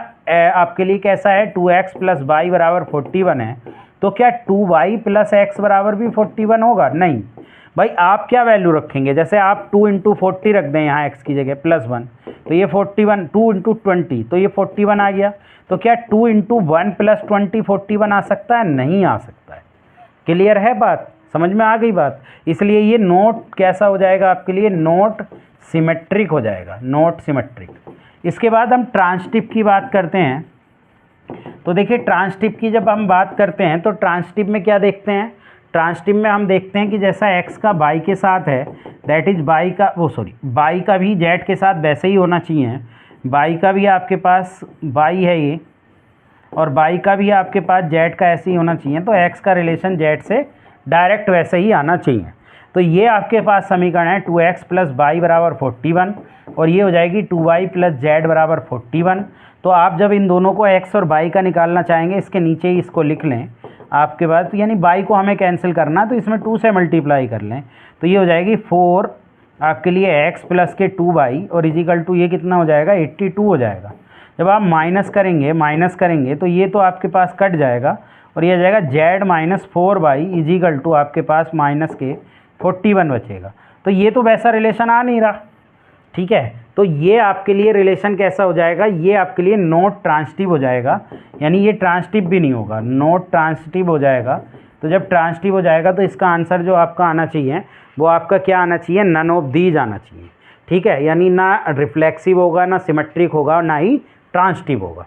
आपके लिए कैसा है, 2x + y = 41 है। तो क्या 2y + x = भी 41 होगा, नहीं भाई। आप क्या वैल्यू रखेंगे, जैसे आप 2 × 40 रख दें यहाँ x की जगह +1, तो ये 41, 2 × 20 तो ये 41 आ गया। तो क्या 2 × 1 + 20 41 आ सकता है, नहीं आ सकता है। क्लियर है बात, समझ में आ गई बात। इसलिए ये नोट कैसा हो जाएगा आपके लिए, नोट सिमेट्रिक हो जाएगा, नोट सिमेट्रिक। इसके बाद हम ट्रांसटिव की बात करते हैं। तो देखिए ट्रांसटिव की जब हम बात करते हैं तो ट्रांसटिव में क्या देखते हैं, ट्रांसटिव में हम देखते हैं कि जैसा x का y के साथ है, दैट इज y का भी z के साथ वैसे ही होना चाहिए। y का भी आपके पास y है ये, और y का भी आपके पास z का ऐसे ही होना चाहिए। तो x का रिलेशन z से डायरेक्ट वैसे ही आना चाहिए। तो ये आपके पास समीकरण है 2x + y = 41, और ये हो जाएगी 2y + z = 41। तो आप जब इन दोनों को x और y का निकालना चाहेंगे, इसके नीचे ही इसको लिख लें आपके पास, तो यानी y को हमें कैंसिल करना, तो इसमें 2 से मल्टीप्लाई कर लें, तो ये हो जाएगी 4 आपके लिए x + के 2y, और = ये कितना हो जाएगा, 82 हो जाएगा। जब आप माइनस करेंगे तो ये तो आपके पास कट जाएगा, और ये आ जाएगा z - 4y = आपके पास माइनस के 41 बचेगा। तो ये तो वैसा रिलेशन आ नहीं रहा, ठीक है। तो ये आपके लिए रिलेशन कैसा हो जाएगा, ये आपके लिए नॉट ट्रांसटिव हो जाएगा, यानी ये ट्रांसटिव भी नहीं होगा, नॉट ट्रांसटिव हो जाएगा। तो जब ट्रांसटिव हो जाएगा तो इसका आंसर जो आपका आना चाहिए वो आपका क्या आना चाहिए, नन ऑफ दीज आना चाहिए, ठीक है। यानी ना रिफ्लेक्सिव होगा, ना सिमेट्रिक होगा, और ना ही ट्रांसटिव होगा।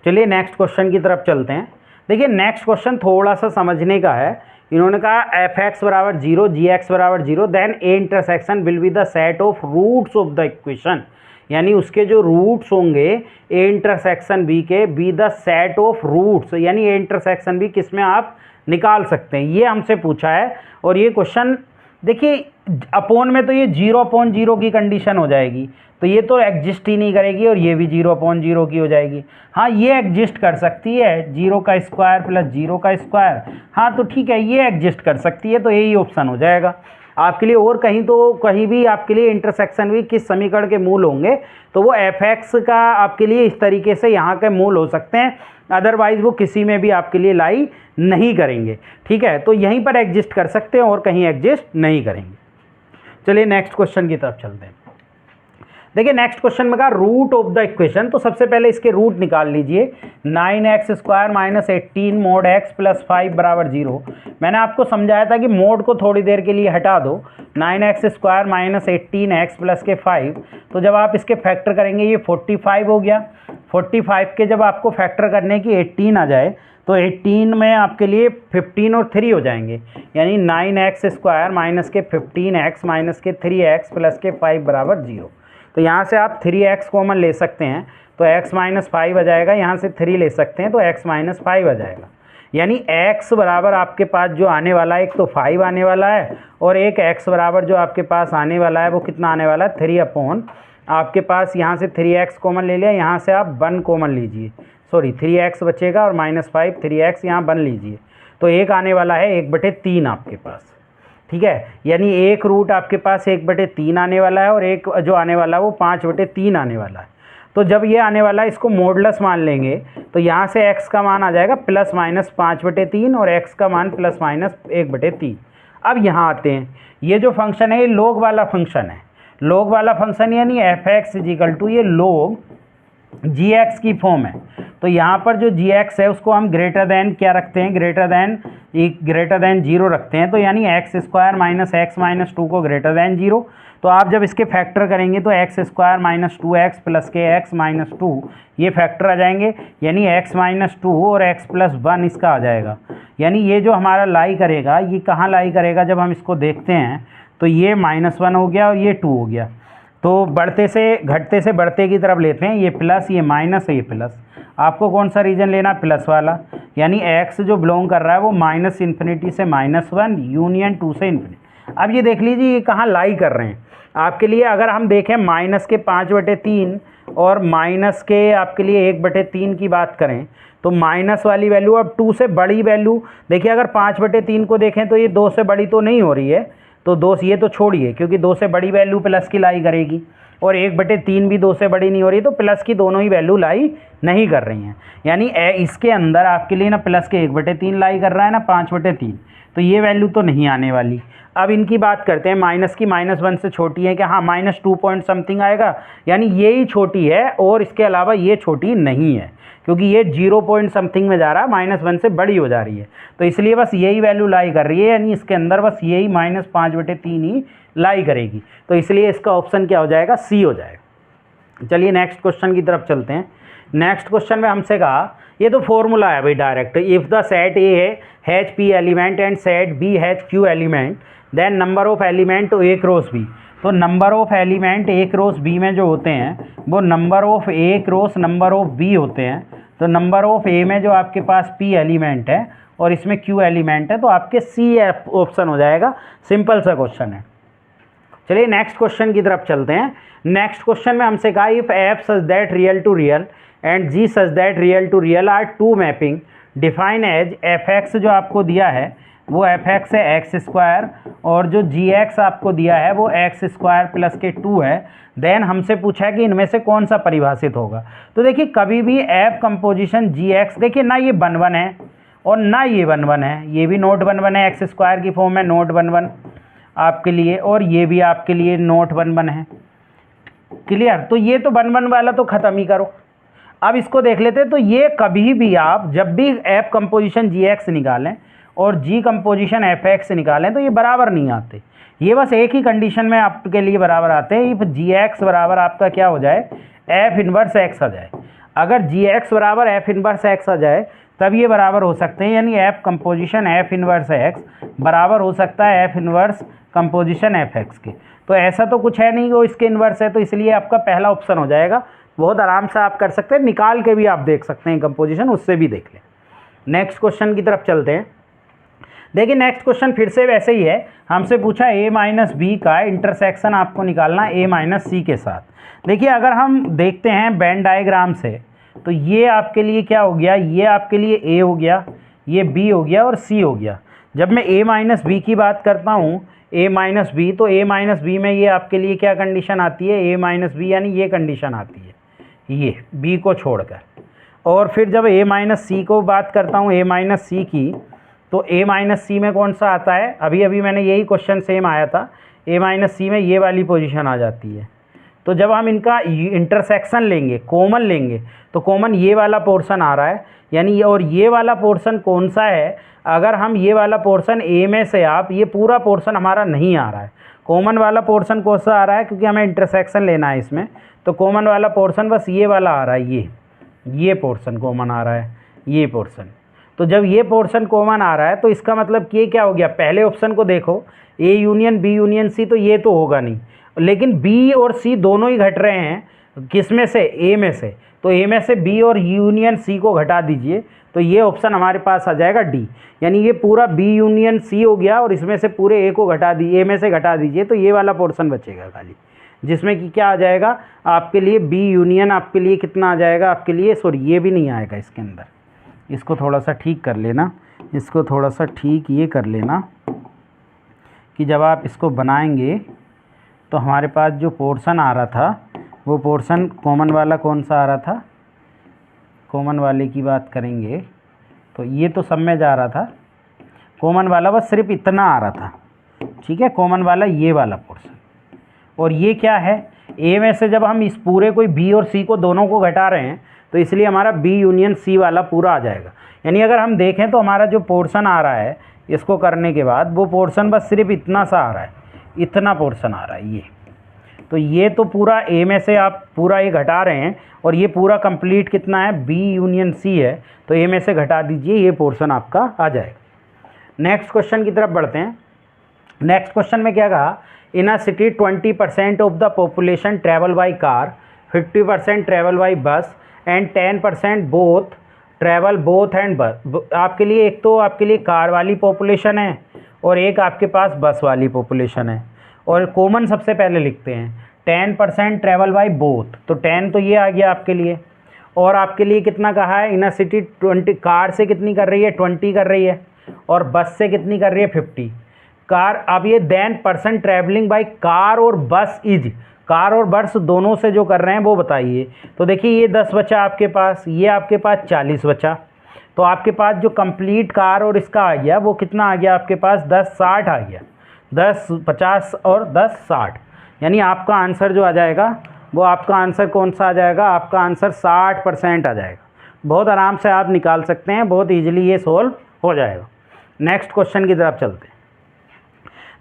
चलिए नेक्स्ट क्वेश्चन की तरफ चलते हैं। देखिए नेक्स्ट क्वेश्चन थोड़ा सा समझने का है। इन्होंने कहा f(x) = 0, g(x) = 0, then a intersection will be the set of roots of the equation, यानी उसके जो रूट्स होंगे a इंटरसेक्शन b के be the set of roots, यानी a इंटरसेक्शन b किस में आप निकाल सकते हैं, ये हमसे पूछा है। और ये क्वेश्चन देखिए अपोन में तो ये 0/0 की कंडीशन हो जाएगी, तो ये तो एग्जिस्ट ही नहीं करेगी, और ये भी 0/0 की हो जाएगी। हाँ ये एग्जिस्ट कर सकती है, 0 का स्क्वायर + 0 का स्क्वायर, हाँ तो ठीक है ये एग्जिस्ट कर सकती है, तो यही ऑप्शन हो जाएगा। आपके लिए और कहीं भी आपके लिए इंटरसेक्शन भी किस समीकरण के मूल होंगे, तो वो fx का आपके लिए इस तरीके से यहाँ के मूल हो सकते हैं, अदरवाइज वो किसी में भी आपके लिए लाई नहीं करेंगे। ठीक है, तो यहीं पर एग्जिस्ट कर सकते हैं और कहीं एग्जिस्ट नहीं करेंगे। चलिए नेक्स्ट क्वेश्चन की तरफ चलते हैं। देखिए नेक्स्ट क्वेश्चन में कहा रूट ऑफ द इक्वेशन, तो सबसे पहले इसके रूट निकाल लीजिए। 9x² - 18 mod x + 5 = 0। मैंने आपको समझाया था कि मोड को थोड़ी देर के लिए हटा दो। 9x² - 18x + 5, तो जब आप इसके फैक्टर करेंगे ये 45 हो गया। 45 के जब आपको फैक्टर करने की 18 आ जाए तो 18 में आपके लिए 15 और 3 हो जाएंगे, यानी 9x² - के 15x - के 3x + के 5 = 0। तो यहाँ से आप 3x कॉमन ले सकते हैं तो x - 5 आ जाएगा, यहाँ से 3 ले सकते हैं तो x - 5 आ जाएगा। यानी x बराबर आपके पास जो आने वाला है, एक तो 5 आने वाला है और एक x बराबर जो आपके पास आने वाला है वो कितना आने वाला है, 3 अपॉन आपके पास यहाँ से 3x कॉमन ले लिया, यहाँ से आप 1 कॉमन लीजिए, सॉरी 3x बचेगा और -5 3x यहाँ 1 लीजिए, तो एक आने वाला है 1/3 आपके पास। ठीक है, यानी एक रूट आपके पास 1/3 आने वाला है और एक जो आने वाला है वो 5/3 आने वाला है। तो जब ये आने वाला है इसको मॉडुलस मान लेंगे तो यहाँ से x का मान आ जाएगा ±5/3 और x का मान ±1/3। अब यहाँ आते हैं, ये जो फंक्शन है ये log वाला फंक्शन है। log वाला फंक्शन यानी fx = ये log gx की फॉर्म है। तो यहाँ पर जो gx है उसको हम ग्रेटर देन क्या रखते हैं, ग्रेटर देन 0 रखते हैं। तो यानी x² - x - 2 को ग्रेटर देन 0। तो आप जब इसके फैक्टर करेंगे तो x² - 2x + के x - 2 ये फैक्टर आ जाएंगे, यानी x - 2 और x + 1 इसका आ जाएगा। यानी ये जो हमारा लाई करेगा ये कहाँ लाई करेगा, जब हम इसको देखते हैं तो ये -1 हो गया और ये 2 हो गया। तो बढ़ते से घटते से बढ़ते की तरफ लेते हैं, ये प्लस ये माइनस है ये प्लस। आपको कौन सा रीजन लेना, प्लस वाला, यानी x जो बिलोंग कर रहा है वो -∞ से -1 यूनियन 2 से इन्फिनिटी। अब ये देख लीजिए ये कहाँ लाई कर रहे हैं आपके लिए। अगर हम देखें माइनस के 5/3 और माइनस के आपके लिए 1/3 की बात करें तो माइनस वाली वैल्यू अब 2 से बड़ी वैल्यू, देखिए अगर 5/3 को देखें तो ये 2 से बड़ी तो नहीं हो रही है, तो 2 ये तो छोड़िए क्योंकि 2 से बड़ी वैल्यू प्लस की लाई करेगी और 1/3 भी 2 से बड़ी नहीं हो रही, तो प्लस की दोनों ही वैल्यू लाई नहीं कर रही हैं। यानी इसके अंदर आपके लिए ना प्लस के 1/3 लाई कर रहा है ना 5/3, तो ये वैल्यू तो नहीं आने वाली। अब इनकी बात करते हैं, माइनस की -1 से छोटी है कि हाँ -2 पॉइंट समथिंग आएगा, यानी ये ही छोटी है और इसके अलावा ये छोटी नहीं है क्योंकि ये 0 पॉइंट समथिंग में जा रहा है, -1 से बड़ी हो जा रही है, तो इसलिए बस यही वैल्यू लाई कर रही है, यानी इसके अंदर बस यही -5/3 ही लाई करेगी। तो इसलिए इसका ऑप्शन क्या हो जाएगा, सी हो जाएगा। चलिए नेक्स्ट क्वेश्चन की तरफ चलते हैं। नेक्स्ट क्वेश्चन में हमसे कहा, ये तो फॉर्मूला है भाई direct, if the set A has p element and set B has q element then number of element a cross b। तो number of element a cross b में जो होते हैं वो number of a cross number of b होते हैं। तो number of a में जो आपके पास p एलिमेंट है और इसमें q एलिमेंट है, तो आपके सी ऑप्शन हो जाएगा। सिंपल सा क्वेश्चन है। चलिए नेक्स्ट क्वेश्चन की तरफ चलते हैं। नेक्स्ट क्वेश्चन में हमसे कहा if f such that real to real and g such that real to real are two mapping define as fx जो आपको दिया है वो fx है x² और जो gx आपको दिया है वो x² + के 2 है। देन हमसे पूछा है कि इनमें से कौन सा परिभाषित होगा। तो देखिए कभी भी f कंपोजिशन gx, देखिए ना ये 1 है और ना ये 1 है, ये भी नोट 1 है, x² की फॉर्म है नोट 1 आपके लिए, और ये भी आपके लिए नोट 1 है। क्लियर, तो ये तो 1 वाला तो ख़त्म ही करो। अब इसको देख लेते हैं। तो ये कभी भी आप जब भी f कंपोजिशन gx निकालें और g कंपोजिशन fx निकालें तो ये बराबर नहीं आते, ये बस एक ही कंडीशन में आपके लिए बराबर आते हैं, इफ gx बराबर आपका क्या हो जाए, f इनवर्स x आ जाए। अगर gx बराबर f इनवर्स x आ जाए तब ये बराबर हो सकते हैं, यानी f composition f inverse x बराबर हो सकता है f इनवर्स कंपोजिशन fx के। तो ऐसा तो कुछ है नहीं वो इसके इन्वर्स है, तो इसलिए आपका पहला ऑप्शन हो जाएगा। बहुत आराम से आप कर सकते हैं, निकाल के भी आप देख सकते हैं कंपोजिशन, उससे भी देख लें। नेक्स्ट क्वेश्चन की तरफ चलते हैं। देखिए नेक्स्ट क्वेश्चन फिर से वैसे ही है, हमसे पूछा a - b का इंटरसेक्शन आपको निकालना a - c के साथ। देखिए अगर हम देखते हैं वेन डायग्राम से तो ये आपके लिए क्या हो गया, ये आपके लिए a हो गया, ये b हो गया और c हो गया। जब मैं a - b की बात करता हूँ, ए माइनस बी, तो ए माइनस बी में ये आपके लिए क्या कंडीशन आती है, ए माइनस बी यानी ये कंडीशन आती है, ये बी को छोड़कर। और फिर जब ए माइनस सी को बात करता हूँ, ए माइनस सी की, तो ए माइनस सी में कौन सा आता है, अभी अभी मैंने यही क्वेश्चन सेम आया था, ए माइनस सी में ये वाली पोजीशन आ जाती है। तो जब हम इनका इंटरसेक्शन लेंगे, कॉमन लेंगे, तो कॉमन ये वाला पोर्शन आ रहा है, यानी और ये वाला पोर्शन कौन सा है, अगर हम ये वाला पोर्शन ए में से आप ये पूरा पोर्शन हमारा नहीं आ रहा है, कॉमन वाला पोर्शन कौन सा आ रहा है, क्योंकि हमें इंटरसेक्शन लेना है इसमें, तो कॉमन वाला पोर्शन बस ये वाला आ रहा है, ये पोर्शन कॉमन आ रहा है, ये पोर्शन। तो जब ये पोर्शन कॉमन आ रहा है तो इसका मतलब कि ये क्या हो गया, पहले ऑप्शन को देखो, A union B union C, तो ये तो होगा नहीं, लेकिन बी और सी दोनों ही घट रहे हैं, किस में से, ए में से, तो ए में से बी और यूनियन सी को घटा दीजिए, तो ये ऑप्शन हमारे पास आ जाएगा डी, यानी ये पूरा बी यूनियन सी हो गया और इसमें से पूरे ए को घटा दी, ए में से घटा दीजिए, तो ये वाला पोर्शन बचेगा खाली, जिसमें कि क्या आ जाएगा आपके लिए, बी यूनियन आपके लिए कितना आ जाएगा आपके लिए, सॉरी ये भी नहीं आएगा इसके अंदर, इसको थोड़ा सा ठीक कर लेना, इसको थोड़ा सा ठीक ये कर लेना कि जब आप इसको बनाएंगे तो हमारे पास जो पोर्शन आ रहा था वो पोर्शन कॉमन वाला कौन सा आ रहा था, कॉमन वाले की बात करेंगे तो ये तो सब में जा रहा था, कॉमन वाला बस सिर्फ इतना आ रहा था, ठीक है, कॉमन वाला ये वाला पोर्शन, और ये क्या है, ए में से जब हम इस पूरे कोई बी और सी को दोनों को घटा रहे हैं तो इसलिए हमारा बी यूनियन सी वाला पूरा आ जाएगा। यानी अगर हम देखें तो हमारा जो पोर्शन आ रहा है इसको करने के बाद, वो पोर्शन बस सिर्फ इतना सा आ रहा है, इतना पोर्शन आ रहा है ये, तो ये तो पूरा ए में से आप पूरा ये घटा रहे हैं, और ये पूरा कंप्लीट कितना है, बी यूनियन सी है, तो ए में से घटा दीजिए, ये पोर्शन आपका आ जाएगा। नेक्स्ट क्वेश्चन की तरफ बढ़ते हैं। नेक्स्ट क्वेश्चन में क्या कहा, in a city 20% of the population travel by car, 50% travel by bus and 10% both travel both and bus. आपके लिए एक तो आपके लिए कार वाली पॉपुलेशन है और एक आपके पास बस वाली पॉपुलेशन है, और कॉमन सबसे पहले लिखते हैं 10% ट्रैवल बाई बोथ, तो 10 तो ये आ गया आपके लिए, और आपके लिए कितना कहा है, इन अ सिटी 20, कार से कितनी कर रही है 20 कर रही है, और बस से कितनी कर रही है 50 कार। अब ये then person travelling by car और बस इज, कार और बस दोनों से जो कर रहे हैं वो बताइए। तो देखिए ये 10 बचा आपके पास, ये आपके पास 40 बचा, तो आपके पास जो कंप्लीट कार और इसका आ गया वो कितना आ गया आपके पास, 10 60 आ गया, 10 50 और 10 60, यानी आपका आंसर जो आ जाएगा वो आपका आंसर कौन सा आ जाएगा, आपका आंसर 60% आ जाएगा। बहुत आराम से आप निकाल सकते हैं, बहुत ईजिली ये सोल्व हो जाएगा। नेक्स्ट क्वेश्चन की तरफ चलते हैं।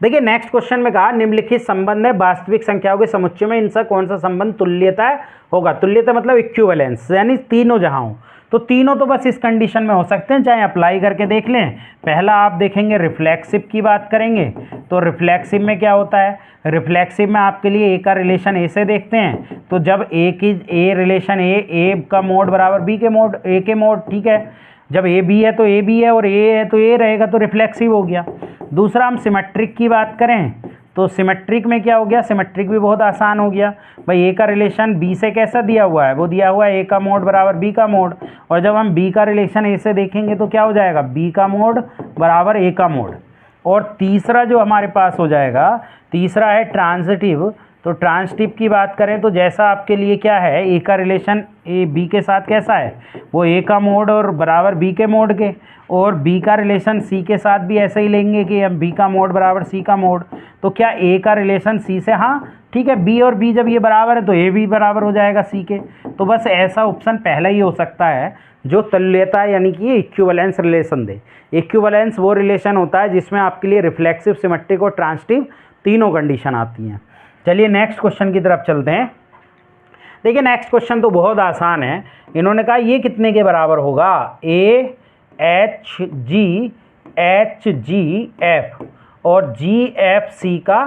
देखिए नेक्स्ट क्वेश्चन में कहा, निम्नलिखित संबंध है वास्तविक संख्याओं के समुच्चय में इनसा कौन सा संबंध तुल्यता होगा। तुल्यता मतलब इक्विवेलेंस, यानी तीनों जहां हो, तो तीनों तो बस इस कंडीशन में हो सकते हैं, चाहे अप्लाई करके देख लें। पहला आप देखेंगे रिफ्लेक्सिव की बात करेंगे, तो रिफ्लेक्सिव में क्या होता है, रिफ्लेक्सिव में आपके लिए ए का रिलेशन ए से देखते हैं, तो जब ए की ए रिलेशन ए का मोड बराबर बी के मोड, ए के मोड, ठीक है, जब ए बी है तो ए बी है और ए है तो ए रहेगा, तो रिफ्लेक्सिव हो गया। दूसरा हम सिमेट्रिक की बात करें तो सिमेट्रिक में क्या हो गया, सिमेट्रिक भी बहुत आसान हो गया भाई, ए का रिलेशन बी से कैसा दिया हुआ है, वो दिया हुआ है ए का मोड बराबर बी का मोड, और जब हम बी का रिलेशन ए से देखेंगे तो क्या हो जाएगा, बी का मोड बराबर ए का मोड। और तीसरा जो हमारे पास हो जाएगा, तीसरा है ट्रांजिटिव। तो ट्रांजिटिव की बात करें तो जैसा आपके लिए क्या है, ए का रिलेशन ए बी के साथ कैसा है, वो ए का मोड और बराबर बी के मोड के, और बी का रिलेशन सी के साथ भी ऐसे ही लेंगे कि हम बी का मोड बराबर सी का मोड, तो क्या ए का रिलेशन सी से, हाँ ठीक है, बी और बी जब ये बराबर है तो ए भी बराबर हो जाएगा सी के। तो बस ऐसा ऑप्शन पहला ही हो सकता है जो तुल्यता यानी कि इक्विवेलेंस रिलेशन दे। इक्विवेलेंस वो रिलेशन होता है जिसमें आपके लिए रिफ्लेक्सिव, सिमेट्रिक और ट्रांजिटिव तीनों कंडीशन आती हैं। चलिए नेक्स्ट क्वेश्चन की तरफ चलते हैं। देखिए नेक्स्ट क्वेश्चन तो बहुत आसान है। इन्होंने कहा ये कितने के बराबर होगा, ए एच जी एफ और जी एफ सी का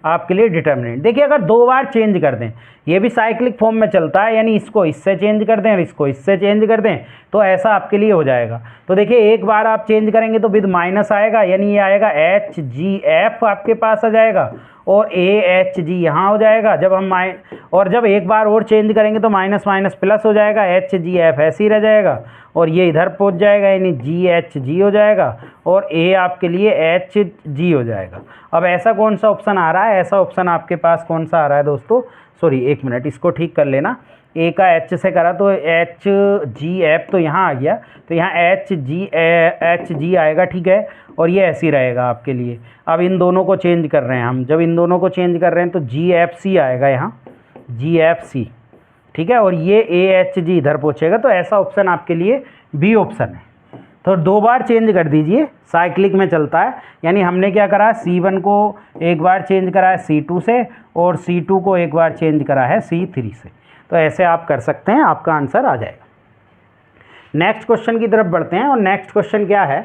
आपके लिए डिटर्मिनेंट। देखिए अगर 2 बार चेंज कर दें, ये भी साइक्लिक फॉर्म में चलता है, यानी इसको इससे चेंज कर दें और इसको इससे चेंज कर दें, तो ऐसा आपके लिए हो जाएगा। तो देखिए एक बार आप चेंज करेंगे तो विद माइनस आएगा, यानी ये आएगा HGF आपके पास आ जाएगा और AHG यहाँ हो जाएगा। जब हम और जब एक बार और चेंज करेंगे तो माइनस माइनस प्लस हो जाएगा, HGF ऐसे ही रह जाएगा और ये इधर पहुंच जाएगा, यानी GHG हो जाएगा और A आपके लिए HG हो जाएगा। अब ऐसा कौन सा ऑप्शन आ रहा है, ऐसा ऑप्शन आपके पास कौन सा आ रहा है दोस्तों, सॉरी एक मिनट इसको ठीक कर लेना, A का H से करा तो HGF तो यहाँ आ गया, तो यहाँ HG आएगा, ठीक है, और ये ऐसे ही रहेगा आपके लिए। अब इन दोनों को चेंज कर रहे हैं हम, जब इन दोनों को चेंज कर रहे हैं तो GFC आएगा यहाँ, GFC, ठीक है, और ये AHG इधर पहुँचेगा। तो ऐसा ऑप्शन आपके लिए बी ऑप्शन है। तो 2 बार चेंज कर दीजिए, साइक्लिक में चलता है, यानी हमने क्या करा, C1 को एक बार चेंज करा है C2 से और C2 को एक बार चेंज करा है C3 से। तो ऐसे आप कर सकते हैं, आपका आंसर आ जाएगा। नेक्स्ट क्वेश्चन की तरफ बढ़ते हैं और नेक्स्ट क्वेश्चन क्या है,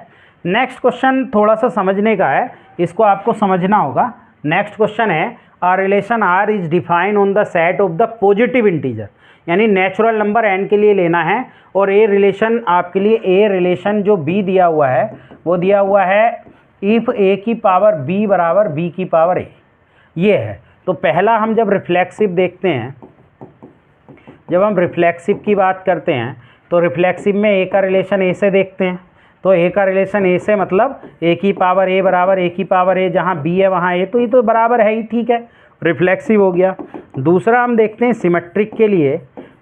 नेक्स्ट क्वेश्चन थोड़ा सा समझने का है, इसको आपको समझना होगा। नेक्स्ट क्वेश्चन है a relation R is define on the set of the positive integer, यानी नेचुरल नंबर n के लिए लेना है और ए रिलेशन आपके लिए, ए रिलेशन जो B दिया हुआ है वो दिया हुआ है इफ़ A की पावर B बराबर B की पावर A, ये है। तो पहला हम जब रिफ्लेक्सिव देखते हैं, जब हम रिफ्लेक्सिव की बात करते हैं तो रिफ्लेक्सिव में A का रिलेशन A से देखते हैं। तो A का रिलेशन A से मतलब A की पावर A बराबर A की पावर A, जहाँ B है वहाँ A, तो ये तो बराबर है ही, ठीक है, रिफ्लेक्सिव हो गया। दूसरा हम देखते हैं सिमेट्रिक के लिए।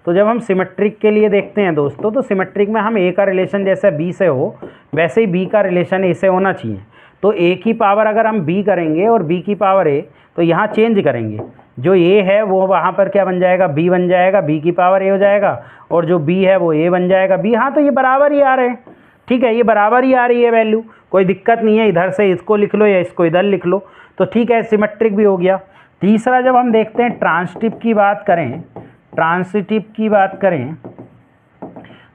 तो जब हम सिमेट्रिक के लिए देखते हैं दोस्तों, तो सिमेट्रिक में हम A का रिलेशन जैसे B से हो वैसे ही B का रिलेशन A से होना चाहिए। तो A की पावर अगर हम B करेंगे और B की पावर A, तो यहाँ चेंज करेंगे, जो A है वो वहाँ पर क्या बन जाएगा, B बन जाएगा, B की पावर A हो जाएगा, और जो B है वो A बन जाएगा B। हाँ, तो ये बराबर ही आ रहे हैं, ठीक है, ये बराबर ही आ रही है वैल्यू, कोई दिक्कत नहीं है, इधर से इसको लिख लो या इसको इधर लिख लो, तो ठीक है, सिमेट्रिक भी हो गया। तीसरा जब हम देखते हैं ट्रांसिटिव की बात करें, ट्रांसिटिव की बात करें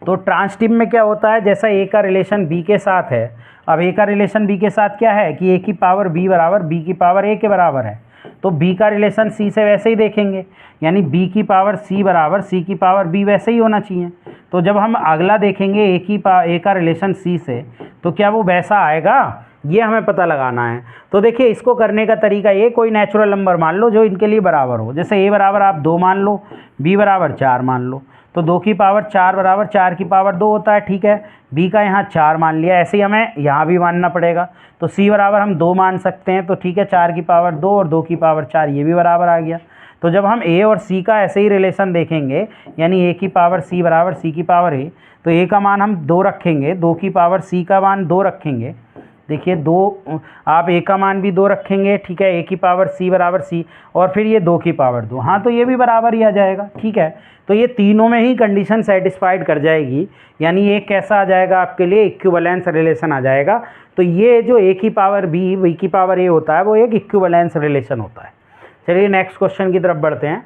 तो ट्रांसिटिव में क्या होता है, जैसा A का रिलेशन B के साथ है, अब A का रिलेशन B के साथ क्या है कि A की पावर B बराबर B की पावर A के बराबर है, तो B का रिलेशन C से वैसे ही देखेंगे, यानी B की पावर C बराबर C की पावर B वैसे ही होना चाहिए। तो जब हम अगला देखेंगे A का रिलेशन C से, तो क्या वो वैसा आएगा, ये हमें पता लगाना है। तो देखिए इसको करने का तरीका ये, कोई नेचुरल नंबर मान लो जो इनके लिए बराबर हो, जैसे A बराबर आप 2 मान लो, B बराबर 4 मान लो, तो 2 की पावर 4 बराबर 4 की पावर 2 होता है, ठीक है, B का यहाँ 4 मान लिया, ऐसे ही हमें यहाँ भी मानना पड़ेगा। तो C बराबर हम 2 मान सकते हैं, तो ठीक है, 4 की पावर 2 और 2 की पावर 4, ये भी बराबर आ गया। तो जब हम A और C का ऐसे ही रिलेशन देखेंगे, यानी A की पावर C बराबर C की पावर A, तो A का मान हम 2 रखेंगे, 2 की पावर C का मान 2 रखेंगे, देखिए 2 आप A का मान भी 2 रखेंगे, ठीक है, A की पावर C बराबर C, और फिर ये 2 की पावर 2, हाँ, तो ये भी बराबर ही आ जाएगा, ठीक है। तो ये तीनों में ही कंडीशन सेटिस्फाइड कर जाएगी, यानी ये कैसा आ जाएगा आपके लिए, इक्विवेलेंस रिलेशन आ जाएगा। तो ये जो A की पावर B की पावर A होता है वो एक इक्विवेलेंस रिलेशन होता है। चलिए नेक्स्ट क्वेश्चन की तरफ बढ़ते हैं।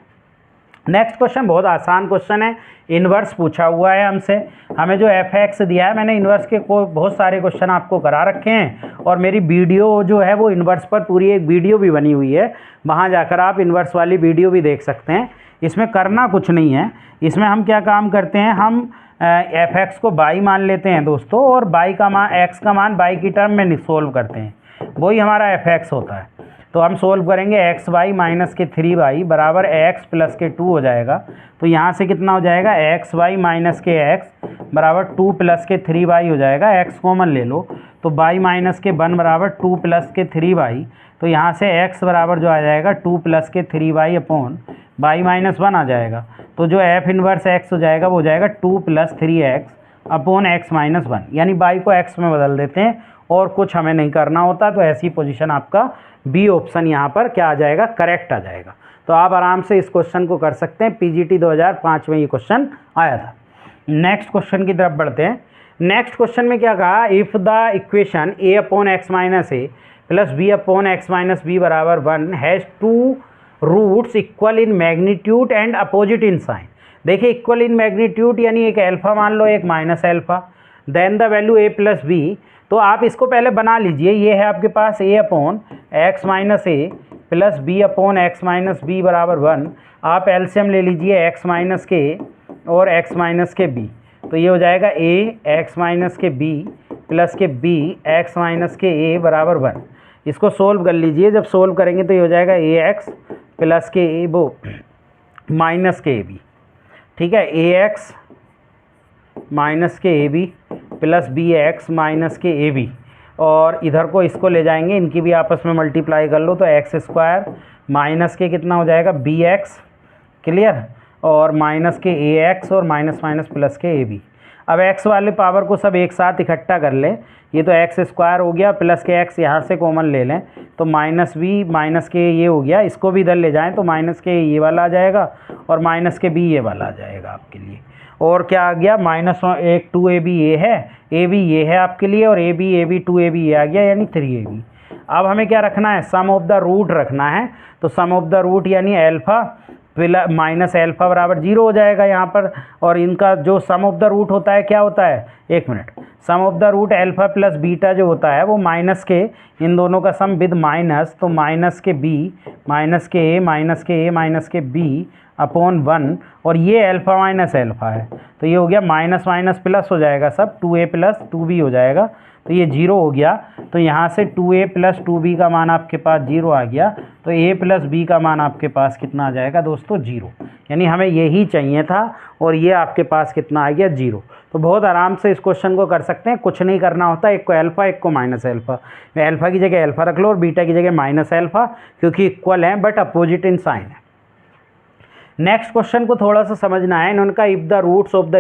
नेक्स्ट क्वेश्चन बहुत आसान क्वेश्चन है, इन्वर्स पूछा हुआ है हमसे, हमें जो f(x) दिया है, मैंने इन्वर्स के बहुत सारे क्वेश्चन आपको करा रखे हैं और मेरी वीडियो जो है वो इन्वर्स पर पूरी एक वीडियो भी बनी हुई है, वहाँ जाकर आप इन्वर्स वाली वीडियो भी देख सकते हैं। इसमें करना कुछ नहीं है, इसमें हम क्या काम करते हैं, हम f(x) को y मान लेते हैं दोस्तों, और y का मान x का मान y की टर्म में सोल्व करते हैं, वही हमारा f(x) होता है। तो हम सोल्व करेंगे xy माइनस के 3y बराबर x प्लस के 2 हो जाएगा। तो यहाँ से कितना हो जाएगा, xy माइनस के x बराबर 2 प्लस के 3y हो जाएगा, x कॉमन ले लो, तो y माइनस के 1 बराबर 2 प्लस के 3y, तो यहाँ से x बराबर जो आ जाएगा 2 प्लस के 3y अपॉन y माइनस 1 आ जाएगा। तो जो f इनवर्स x हो जाएगा वो हो जाएगा 2 plus 3x upon x minus 1, यानी y को x में बदल देते हैं और कुछ हमें नहीं करना होता। तो ऐसी पोजीशन आपका बी ऑप्शन यहाँ पर क्या आ जाएगा, करेक्ट आ जाएगा। तो आप आराम से इस क्वेश्चन को कर सकते हैं, पीजीटी 2005 में ये क्वेश्चन आया था। नेक्स्ट क्वेश्चन की तरफ बढ़ते हैं। नेक्स्ट क्वेश्चन में क्या कहा, if the equation a upon x minus A plus B upon x minus B बराबर 1 has 2 roots equal in magnitude and opposite in sign. देखिए इक्वल इन मैग्नीट्यूड यानी एक अल्फा मान लो, एक minus alpha, then the value a plus B. तो आप इसको पहले बना लीजिए, ये है आपके पास a upon x minus A plus B upon x minus B बराबर 1। आप एलसीएम ले लीजिए एक्स माइनस के और एक्स माइनस के बी, तो ये हो जाएगा ए x minus k B plus k B x minus k ए बराबर 1। इसको सोल्व कर लीजिए, जब सोल्व करेंगे तो ये हो जाएगा ए एक्स प्लस के ए वो माइनस के ए बी, ठीक है, A x minus k A B plus B x minus k A B, और इधर को इसको ले जाएंगे, इनकी भी आपस में मल्टीप्लाई कर लो तो एक्स स्क्वायर माइनस के कितना हो जाएगा बी एक्स, क्लियर, और माइनस के ए एक्स और माइनस माइनस प्लस के ए बी। अब एक्स वाले पावर को सब एक साथ इकट्ठा कर लें, ये तो एक्स स्क्वायर हो गया प्लस के एक्स यहाँ से कॉमन ले लें तो माइनस बी माइनस के ये हो गया, इसको भी इधर ले जाएं तो माइनस के ये वाला आ जाएगा और माइनस के बी ये वाला आ जाएगा आपके लिए। और क्या आ गया माइनस एक 2ab ये है, ab ये है आपके लिए, और ab 2ab ये आ गया यानी 3ab। अब हमें क्या रखना है, सम ऑफ द रूट रखना है, तो सम ऑफ द रूट यानी एल्फ़ा माइनस एल्फ़ा बराबर 0 हो जाएगा यहाँ पर। और इनका जो सम ऑफ द रूट होता है क्या होता है, एक minute, sum of the root alpha plus beta जो होता है वो माइनस के इन दोनों का सम विद माइनस, तो minus k B minus k A minus k A minus k B upon 1, और ये एल्फ़ा माइनस एल्फ़ा है तो ये हो गया माइनस माइनस प्लस हो जाएगा सब, 2a प्लस 2b हो जाएगा, तो ये 0 हो गया। तो यहाँ से 2a प्लस 2b का मान आपके पास 0 आ गया, तो a प्लस b का मान आपके पास कितना आ जाएगा दोस्तों 0, यानी हमें यही चाहिए था और ये आपके पास कितना आ गया 0। तो बहुत आराम से इस क्वेश्चन को कर सकते हैं, कुछ नहीं करना होता, एक को अल्फ़ा एक को माइनस अल्फ़ा, अल्फ़ा की जगह अल्फ़ा रख लो और बीटा की जगह माइनस अल्फ़ा, क्योंकि इक्वल हैं बट अपोजिट इन साइन है। नेक्स्ट क्वेश्चन को थोड़ा सा समझना है, इन्होंने कहा if the roots of the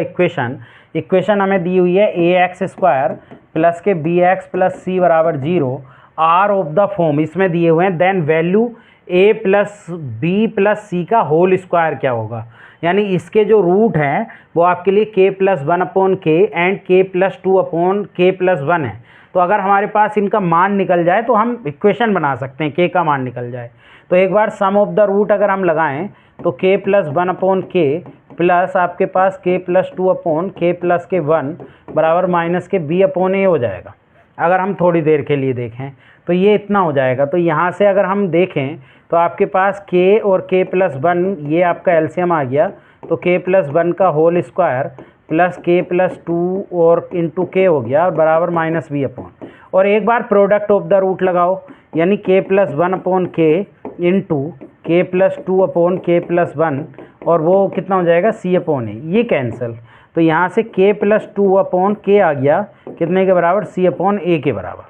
equation हमें दी हुई है A x square plus k B x plus C बराबर 0 आर ऑफ द फॉर्म, इसमें दिए हुए हैं, देन वैल्यू ए प्लस बी प्लस सी का होल स्क्वायर क्या होगा, यानी इसके जो रूट हैं वो आपके लिए k प्लस 1 अपॉन के एंड k प्लस 2 अपॉन के प्लस 1 है। तो अगर हमारे पास इनका मान निकल जाए तो हम इक्वेशन बना सकते हैं, k का मान निकल जाए। तो एक बार सम ऑफ द रूट अगर हम लगाएं तो k प्लस 1 अपॉन के प्लस आपके पास k प्लस 2 अपॉन के प्लस के 1 बराबर माइनस के b अपॉन ए हो जाएगा। अगर हम थोड़ी देर के लिए देखें तो ये इतना हो जाएगा। तो यहाँ से अगर हम देखें तो आपके पास k और k प्लस 1 ये आपका एलसीएम आ गया, तो k प्लस 1 का whole square plus k plus 2 और इंटू के हो गया और बराबर माइनस b अपॉन, और एक बार प्रोडक्ट ऑफ द रूट लगाओ, यानी k प्लस 1 अपॉन के इंटू के प्लस 2 अपॉन के प्लस 1, और वो कितना हो जाएगा c अपॉन ए, ये कैंसिल, तो यहाँ से k प्लस 2 अपॉन के आ गया कितने के बराबर, c अपॉन ए के बराबर।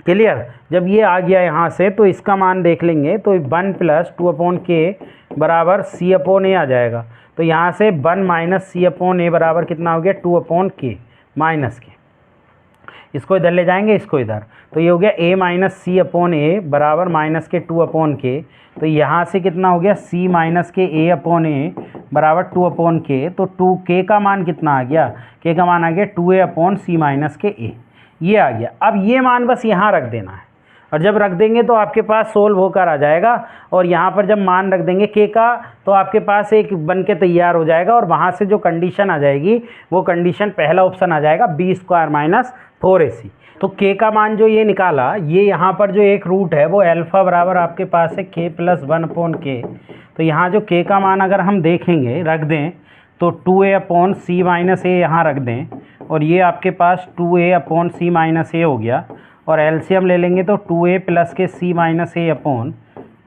क्लियर, जब ये आ गया यहाँ से तो इसका मान देख लेंगे तो 1 प्लस 2 अपॉन के बराबर c अपॉन ए आ जाएगा। तो यहाँ से 1 माइनस c अपॉन ए बराबर कितना हो गया 2 अपॉन के माइनस के, इसको इधर ले जाएंगे इसको इधर, तो ये हो गया a माइनस सी अपॉन ए बराबर माइनस के 2 अपॉन के, तो यहाँ से कितना हो गया c माइनस के a अपॉन ए बराबर 2 अपॉन के, तो 2k का मान कितना आ गया, k का मान आ गया 2a अपॉन सी माइनस के a, ये आ गया। अब ये मान बस यहाँ रख देना है, और जब रख देंगे तो आपके पास सोल्व होकर आ जाएगा, और यहाँ पर जब मान रख देंगे k का तो आपके पास एक बन के तैयार हो जाएगा, और वहाँ से जो कंडीशन आ जाएगी वो कंडीशन पहला ऑप्शन आ जाएगा बी स्क्वायर माइनस 4ac। तो k का मान जो ये निकाला, ये यहाँ पर जो एक रूट है वो अल्फ़ा बराबर आपके पास है k प्लस 1 अपॉन के, तो यहाँ जो k का मान अगर हम देखेंगे रख दें तो 2a अपॉन सी माइनस ए यहाँ रख दें, और ये आपके पास 2a अपॉन सी माइनस ए हो गया, और एलसीएम ले लेंगे तो 2a प्लस के सी माइनस ए अपॉन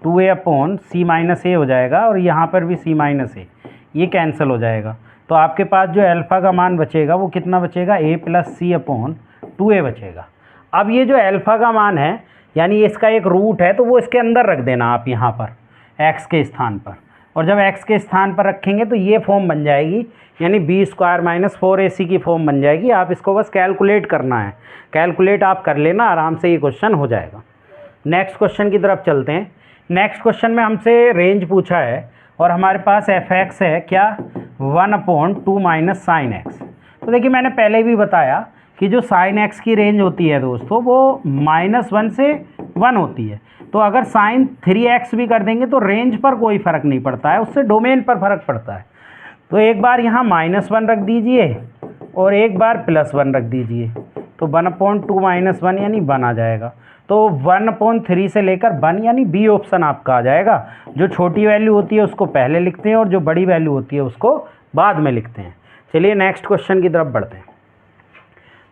2a अपॉन सी माइनस ए हो जाएगा, और यहाँ पर भी सी माइनस ए, ये कैंसिल हो जाएगा। तो आपके पास जो अल्फ़ा का मान बचेगा वो कितना बचेगा, a plus C upon 2a बचेगा। अब ये जो अल्फ़ा का मान है यानी इसका एक रूट है, तो वो इसके अंदर रख देना आप यहाँ पर x के स्थान पर, और जब x के स्थान पर रखेंगे तो ये फॉर्म बन जाएगी, यानी बी स्क्वायर माइनस 4ac की फॉर्म बन जाएगी। आप इसको बस कैलकुलेट करना है, कैलकुलेट आप कर लेना, आराम से ये क्वेश्चन हो जाएगा। नेक्स्ट क्वेश्चन की तरफ चलते हैं। नेक्स्ट क्वेश्चन में हमसे रेंज पूछा है, और हमारे पास fx है क्या 1/2 माइनस साइन एक्स। तो देखिए मैंने पहले भी बताया कि जो साइन एक्स की रेंज होती है दोस्तों वो -1 से 1 होती है, तो अगर साइन 3x भी कर देंगे तो रेंज पर कोई फ़र्क नहीं पड़ता है, उससे डोमेन पर फ़र्क पड़ता है। तो एक बार यहाँ -1 रख दीजिए और एक बार +1 रख दीजिए, तो 1/2 माइनस 1 यानी 1 आ जाएगा। तो 1/3 से लेकर 1 यानी बी ऑप्शन आपका आ जाएगा। जो छोटी वैल्यू होती है उसको पहले लिखते हैं और जो बड़ी वैल्यू होती है उसको बाद में लिखते हैं। चलिए नेक्स्ट क्वेश्चन की तरफ बढ़ते हैं।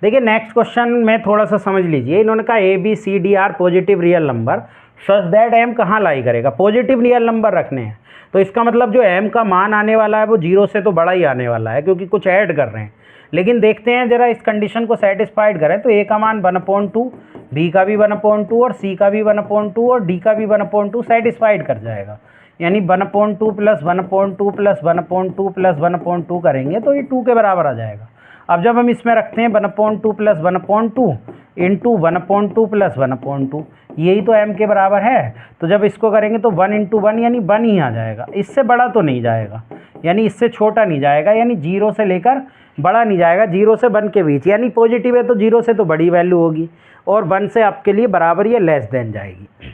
देखिए नेक्स्ट क्वेश्चन में थोड़ा सा समझ लीजिए। इन्होंने कहा A B C D are positive real number such that M कहाँ लाई करेगा। पॉजिटिव रियल नंबर रखने हैं तो इसका मतलब जो एम का मान आने वाला है वो 0 से तो बड़ा ही आने वाला है, क्योंकि कुछ ऐड कर रहे हैं। लेकिन देखते हैं जरा इस कंडीशन को सेटिस्फाइड करें तो ए का मान 1/2, बी का भी 1/2 और सी का भी 1/2 और डी का भी 1/2 सेटिस्फाइड कर जाएगा। यानी 1/2 प्लस 1/2 प्लस 1/2 प्लस 1/2 करेंगे तो ये 2 के बराबर आ जाएगा। अब जब हम इसमें रखते हैं 1/2 प्लस 1/2 इंटू 1/2 प्लस 1/2, यही तो m के बराबर है। तो जब इसको करेंगे तो 1 इंटू 1 यानी 1 ही आ जाएगा। इससे बड़ा तो नहीं जाएगा, यानी इससे छोटा नहीं जाएगा, यानी 0 से लेकर बड़ा नहीं जाएगा, 0 से 1 के बीच। यानी पॉजिटिव है तो 0 से तो बड़ी वैल्यू होगी और 1 से आपके लिए बराबर या लेस देन जाएगी।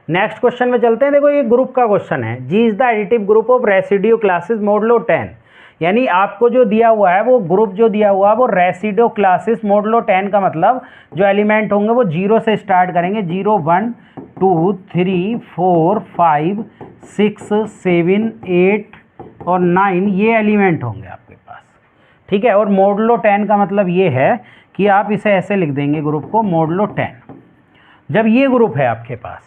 नेक्स्ट क्वेश्चन में चलते हैं। देखो ये ग्रुप का क्वेश्चन है। G is the additive group of residue classes modulo 10। यानी आपको जो दिया हुआ है वो ग्रुप जो दिया हुआ है वो रेसिड्यू क्लासेस मॉडुलो 10 का मतलब जो एलिमेंट होंगे वो 0 से स्टार्ट करेंगे। 0 1 2 3 4 5 6 7 8 और 9 ये एलिमेंट होंगे आपके पास, ठीक है। और मॉडुलो 10 का मतलब ये है कि आप इसे ऐसे लिख देंगे ग्रुप को मॉडुलो 10। जब ये ग्रुप है आपके पास,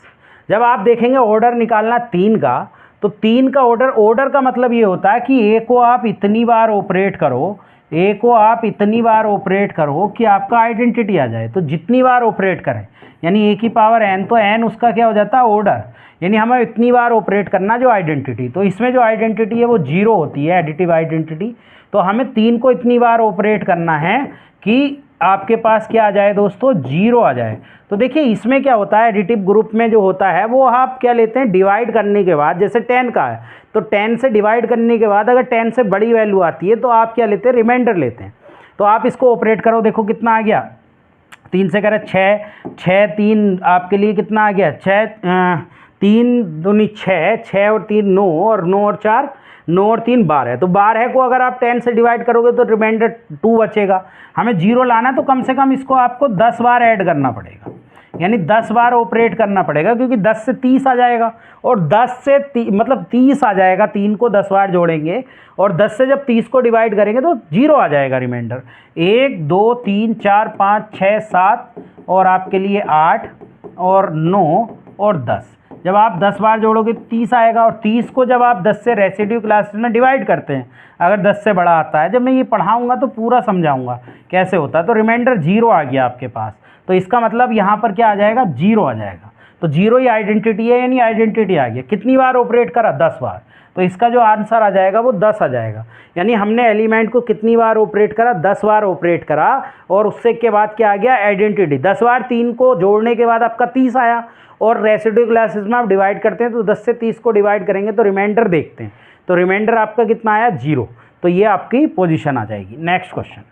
जब आप देखेंगे ऑर्डर निकालना 3 का, तो 3 का ऑर्डर का मतलब ये होता है कि ए को आप इतनी बार ऑपरेट करो, ए को आप इतनी बार ऑपरेट करो कि आपका आइडेंटिटी आ जाए। तो जितनी बार ऑपरेट करें यानी ए की पावर n, तो n उसका क्या हो जाता है ऑर्डर, यानी हमें इतनी बार ऑपरेट करना जो आइडेंटिटी। तो इसमें जो आइडेंटिटी है वो 0 होती है, एडिटिव आइडेंटिटी। तो हमें 3 को इतनी बार ऑपरेट करना है कि आपके पास क्या आ जाए दोस्तों, 0 आ जाए। तो देखिए इसमें क्या होता है, एडिटिव ग्रुप में जो होता है वो आप क्या लेते हैं, डिवाइड करने के बाद, जैसे 10 का है तो 10 से डिवाइड करने के बाद अगर 10 से बड़ी वैल्यू आती है तो आप क्या लेते हैं, रिमाइंडर लेते हैं। तो आप इसको ऑपरेट करो, देखो कितना आ गया, 3 से करें 6, 6 3 आपके लिए कितना आ गया, 6 3 दूनी 6, 6 और 3 9 और 9 और 4 9 और 3 12 है। तो 12 को अगर आप 10 से डिवाइड करोगे तो रिमाइंडर 2 बचेगा। हमें 0 लाना है तो कम से कम इसको आपको 10 बार ऐड करना पड़ेगा, यानी 10 बार ऑपरेट करना पड़ेगा, क्योंकि 10 से 30 आ जाएगा और 10 से मतलब 30 आ जाएगा। 3 को 10 बार जोड़ेंगे और 10 से जब 30 को डिवाइड करेंगे तो 0 आ जाएगा रिमाइंडर। 1 2 3 4 5 6 7 और आपके लिए 8 और 9 और 10। जब आप 10 बार जोड़ोगे 30 आएगा और 30 को जब आप 10 से रेसिड्यू क्लासेस में डिवाइड करते हैं, अगर 10 से बड़ा आता है, जब मैं ये पढ़ाऊंगा तो पूरा समझाऊंगा कैसे होता है। तो रिमाइंडर 0 आ गया आपके पास, तो इसका मतलब यहाँ पर क्या आ जाएगा, 0 आ जाएगा। तो 0 ही आइडेंटिटी है, यानी आइडेंटिटी आ गया। कितनी बार ऑपरेट करा, 10 बार। तो इसका जो आंसर आ जाएगा वो 10 आ जाएगा। यानी हमने एलिमेंट को कितनी बार ऑपरेट करा, 10 बार ऑपरेट करा और उससे के बाद क्या आ गया, आइडेंटिटी। 10 बार 3 को जोड़ने के बाद आपका 30 आया और रेसिड्यू क्लासेस में आप डिवाइड करते हैं तो 10 से 30 को डिवाइड करेंगे तो रिमाइंडर देखते हैं, तो रिमाइंडर आपका कितना आया, 0। तो ये आपकी पोजीशन आ जाएगी। नेक्स्ट क्वेश्चन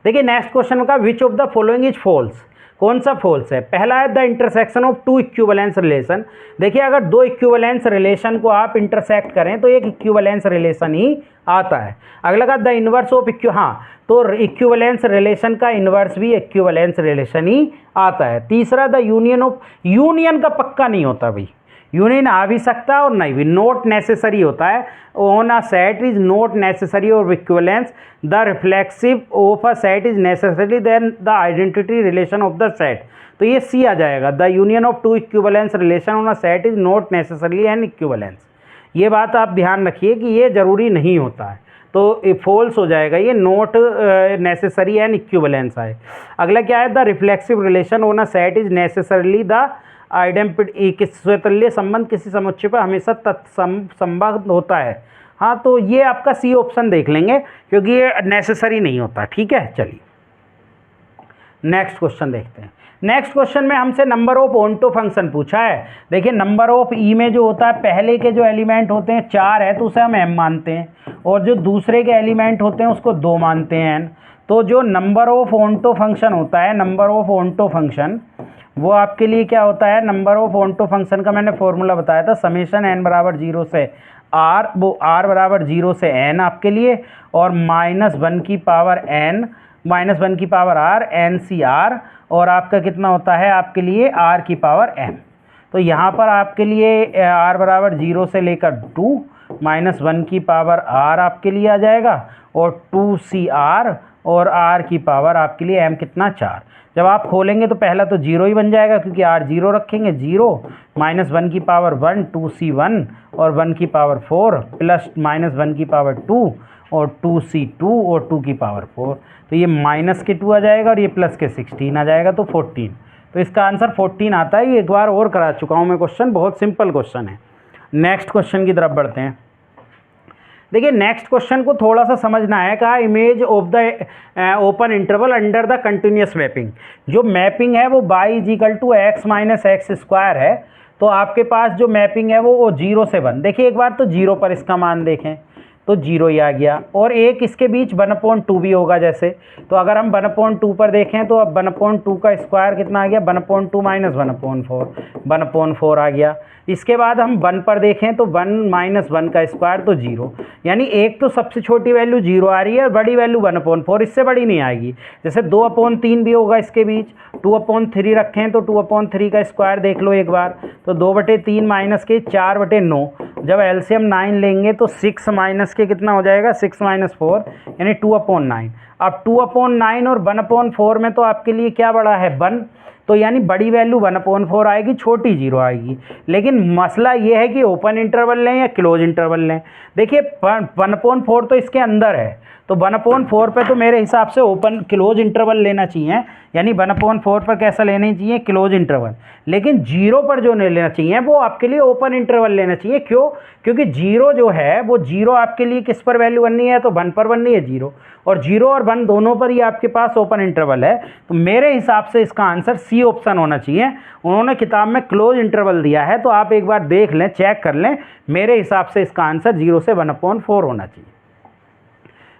देखिए। नेक्स्ट क्वेश्चन का which of the following is false, कौन सा फॉल्स है। पहला है the intersection of 2 equivalence relation. देखिए अगर 2 इक्विवेलेंस रिलेशन को आप इंटरसेक्ट करें तो एक इक्विवेलेंस रिलेशन ही आता है। अगला का द इनवर्स ऑफ तो इक्विवेलेंस रिलेशन का इनवर्स भी इक्विवेलेंस रिलेशन ही आता है। तीसरा द यूनियन ऑफ, यूनियन का पक्का नहीं होता भाई, यूनियन आ भी सकता है और नहीं भी, नॉट नेसेसरी होता है। On a set is not necessary और equivalence, the reflexive of a set is necessary then the identity relation of the set. तो ये सी आ जाएगा, the union of 2 equivalence relation on a set is not necessarily an equivalence. ये बात आप ध्यान रखिए कि ये जरूरी नहीं होता है, तो फॉल्स हो जाएगा ये, नॉट नेसेसरी एन इक्विवेलेंस है। अगला क्या है, the reflexive relation on a set is necessarily the स्वतुल्य संबंध किसी समुच्चय पर हमेशा तत्संबंध होता है। हाँ तो ये आपका सी ऑप्शन देख लेंगे क्योंकि ये नेसेसरी नहीं होता, ठीक है। चलिए नेक्स्ट क्वेश्चन देखते हैं। नेक्स्ट क्वेश्चन में हमसे नंबर ऑफ ओंटो फंक्शन पूछा है। देखिए नंबर ऑफ ई में जो होता है, पहले के जो एलिमेंट होते हैं 4 है तो उसे हम m मानते हैं, और जो दूसरे के एलिमेंट होते हैं उसको 2 मानते हैं n। तो जो नंबर ऑफ ओंटो फंक्शन होता है, नंबर ऑफ ओंटो फंक्शन वो आपके लिए क्या होता है, नंबर ऑफ ओंटो फंक्शन का मैंने फॉर्मूला बताया था, समेशन n बराबर 0 से r, वो r बराबर 0 से n आपके लिए, और -1 की पावर n, -1 की पावर r, n सी r, और आपका कितना होता है आपके लिए r की पावर m। तो यहाँ पर आपके लिए r बराबर 0 से लेकर 2 माइनस 1 की पावर r आपके लिए आ जाएगा और 2cr और r की पावर आपके लिए m कितना 4। जब आप खोलेंगे तो पहला तो 0 ही बन जाएगा क्योंकि r 0 रखेंगे, 0 माइनस 1 की पावर 1 2c1 और 1 की पावर 4 प्लस माइनस 1 की पावर 2 और 2c2 और 2 की पावर 4। तो ये माइनस के 2 आ जाएगा और ये प्लस के 16 आ जाएगा, तो 14। तो इसका आंसर 14 आता है। ये एक बार और करा चुका हूँ मैं क्वेश्चन, बहुत सिंपल क्वेश्चन है। नेक्स्ट क्वेश्चन की तरफ बढ़ते हैं। देखिए नेक्स्ट क्वेश्चन को थोड़ा सा समझना है। कहा image of the open interval under the continuous mapping. जो मैपिंग है वो y equal to x minus x square है। तो आपके पास जो मैपिंग है वो 0 से 1। देखिए एक बार तो 0 पर इसका मान देखें तो 0 ही आ गया, और एक इसके बीच 1/2 भी होगा जैसे। तो अगर हम 1/2 पर देखें तो अब 1/2 का स्क्वायर कितना आ गया, 1/2 माइनस 1/4, 1/4 आ गया। इसके बाद हम 1 पर देखें तो 1 माइनस 1 का स्क्वायर तो 0। यानी एक तो सबसे छोटी वैल्यू 0 आ रही है और बड़ी वैल्यू 1/4, इससे बड़ी नहीं आएगी। जैसे 2/3 भी होगा इसके बीच, 2/3 रखें तो 2/3 का स्क्वायर देख लो एक बार, तो 2/3 माइनस के 4/9। जब एलसीएम 9 लेंगे तो 6 माइनस के कितना हो जाएगा, 6 माइनस 4 यानी 2/9। अब 2/9 और 1/4 में तो आपके लिए क्या बड़ा है, 1। तो यानी बड़ी वैल्यू 1/4 आएगी, छोटी 0 आएगी। लेकिन मसला ये है कि ओपन इंटरवल लें या क्लोज इंटरवल लें। देखिए 1/4 तो इसके अंदर है, तो 1/4 पे तो मेरे हिसाब से ओपन क्लोज इंटरवल लेना चाहिए। यानी 1/4 पर कैसा लेना चाहिए, क्लोज इंटरवल। लेकिन 0 पर जो नहीं लेना चाहिए वो आपके लिए ओपन इंटरवल लेना चाहिए। क्यों? क्योंकि 0 जो है वो 0 आपके लिए किस पर वैल्यू बननी है, तो 1 पर बननी है 0, और 0 और 1 दोनों पर ही आपके पास ओपन इंटरवल है। तो मेरे हिसाब से इसका आंसर सी ऑप्शन होना चाहिए। उन्होंने किताब में क्लोज इंटरवल दिया है, तो आप एक बार देख लें, चेक कर लें। मेरे हिसाब से इसका आंसर 0 से 1/4 होना चाहिए।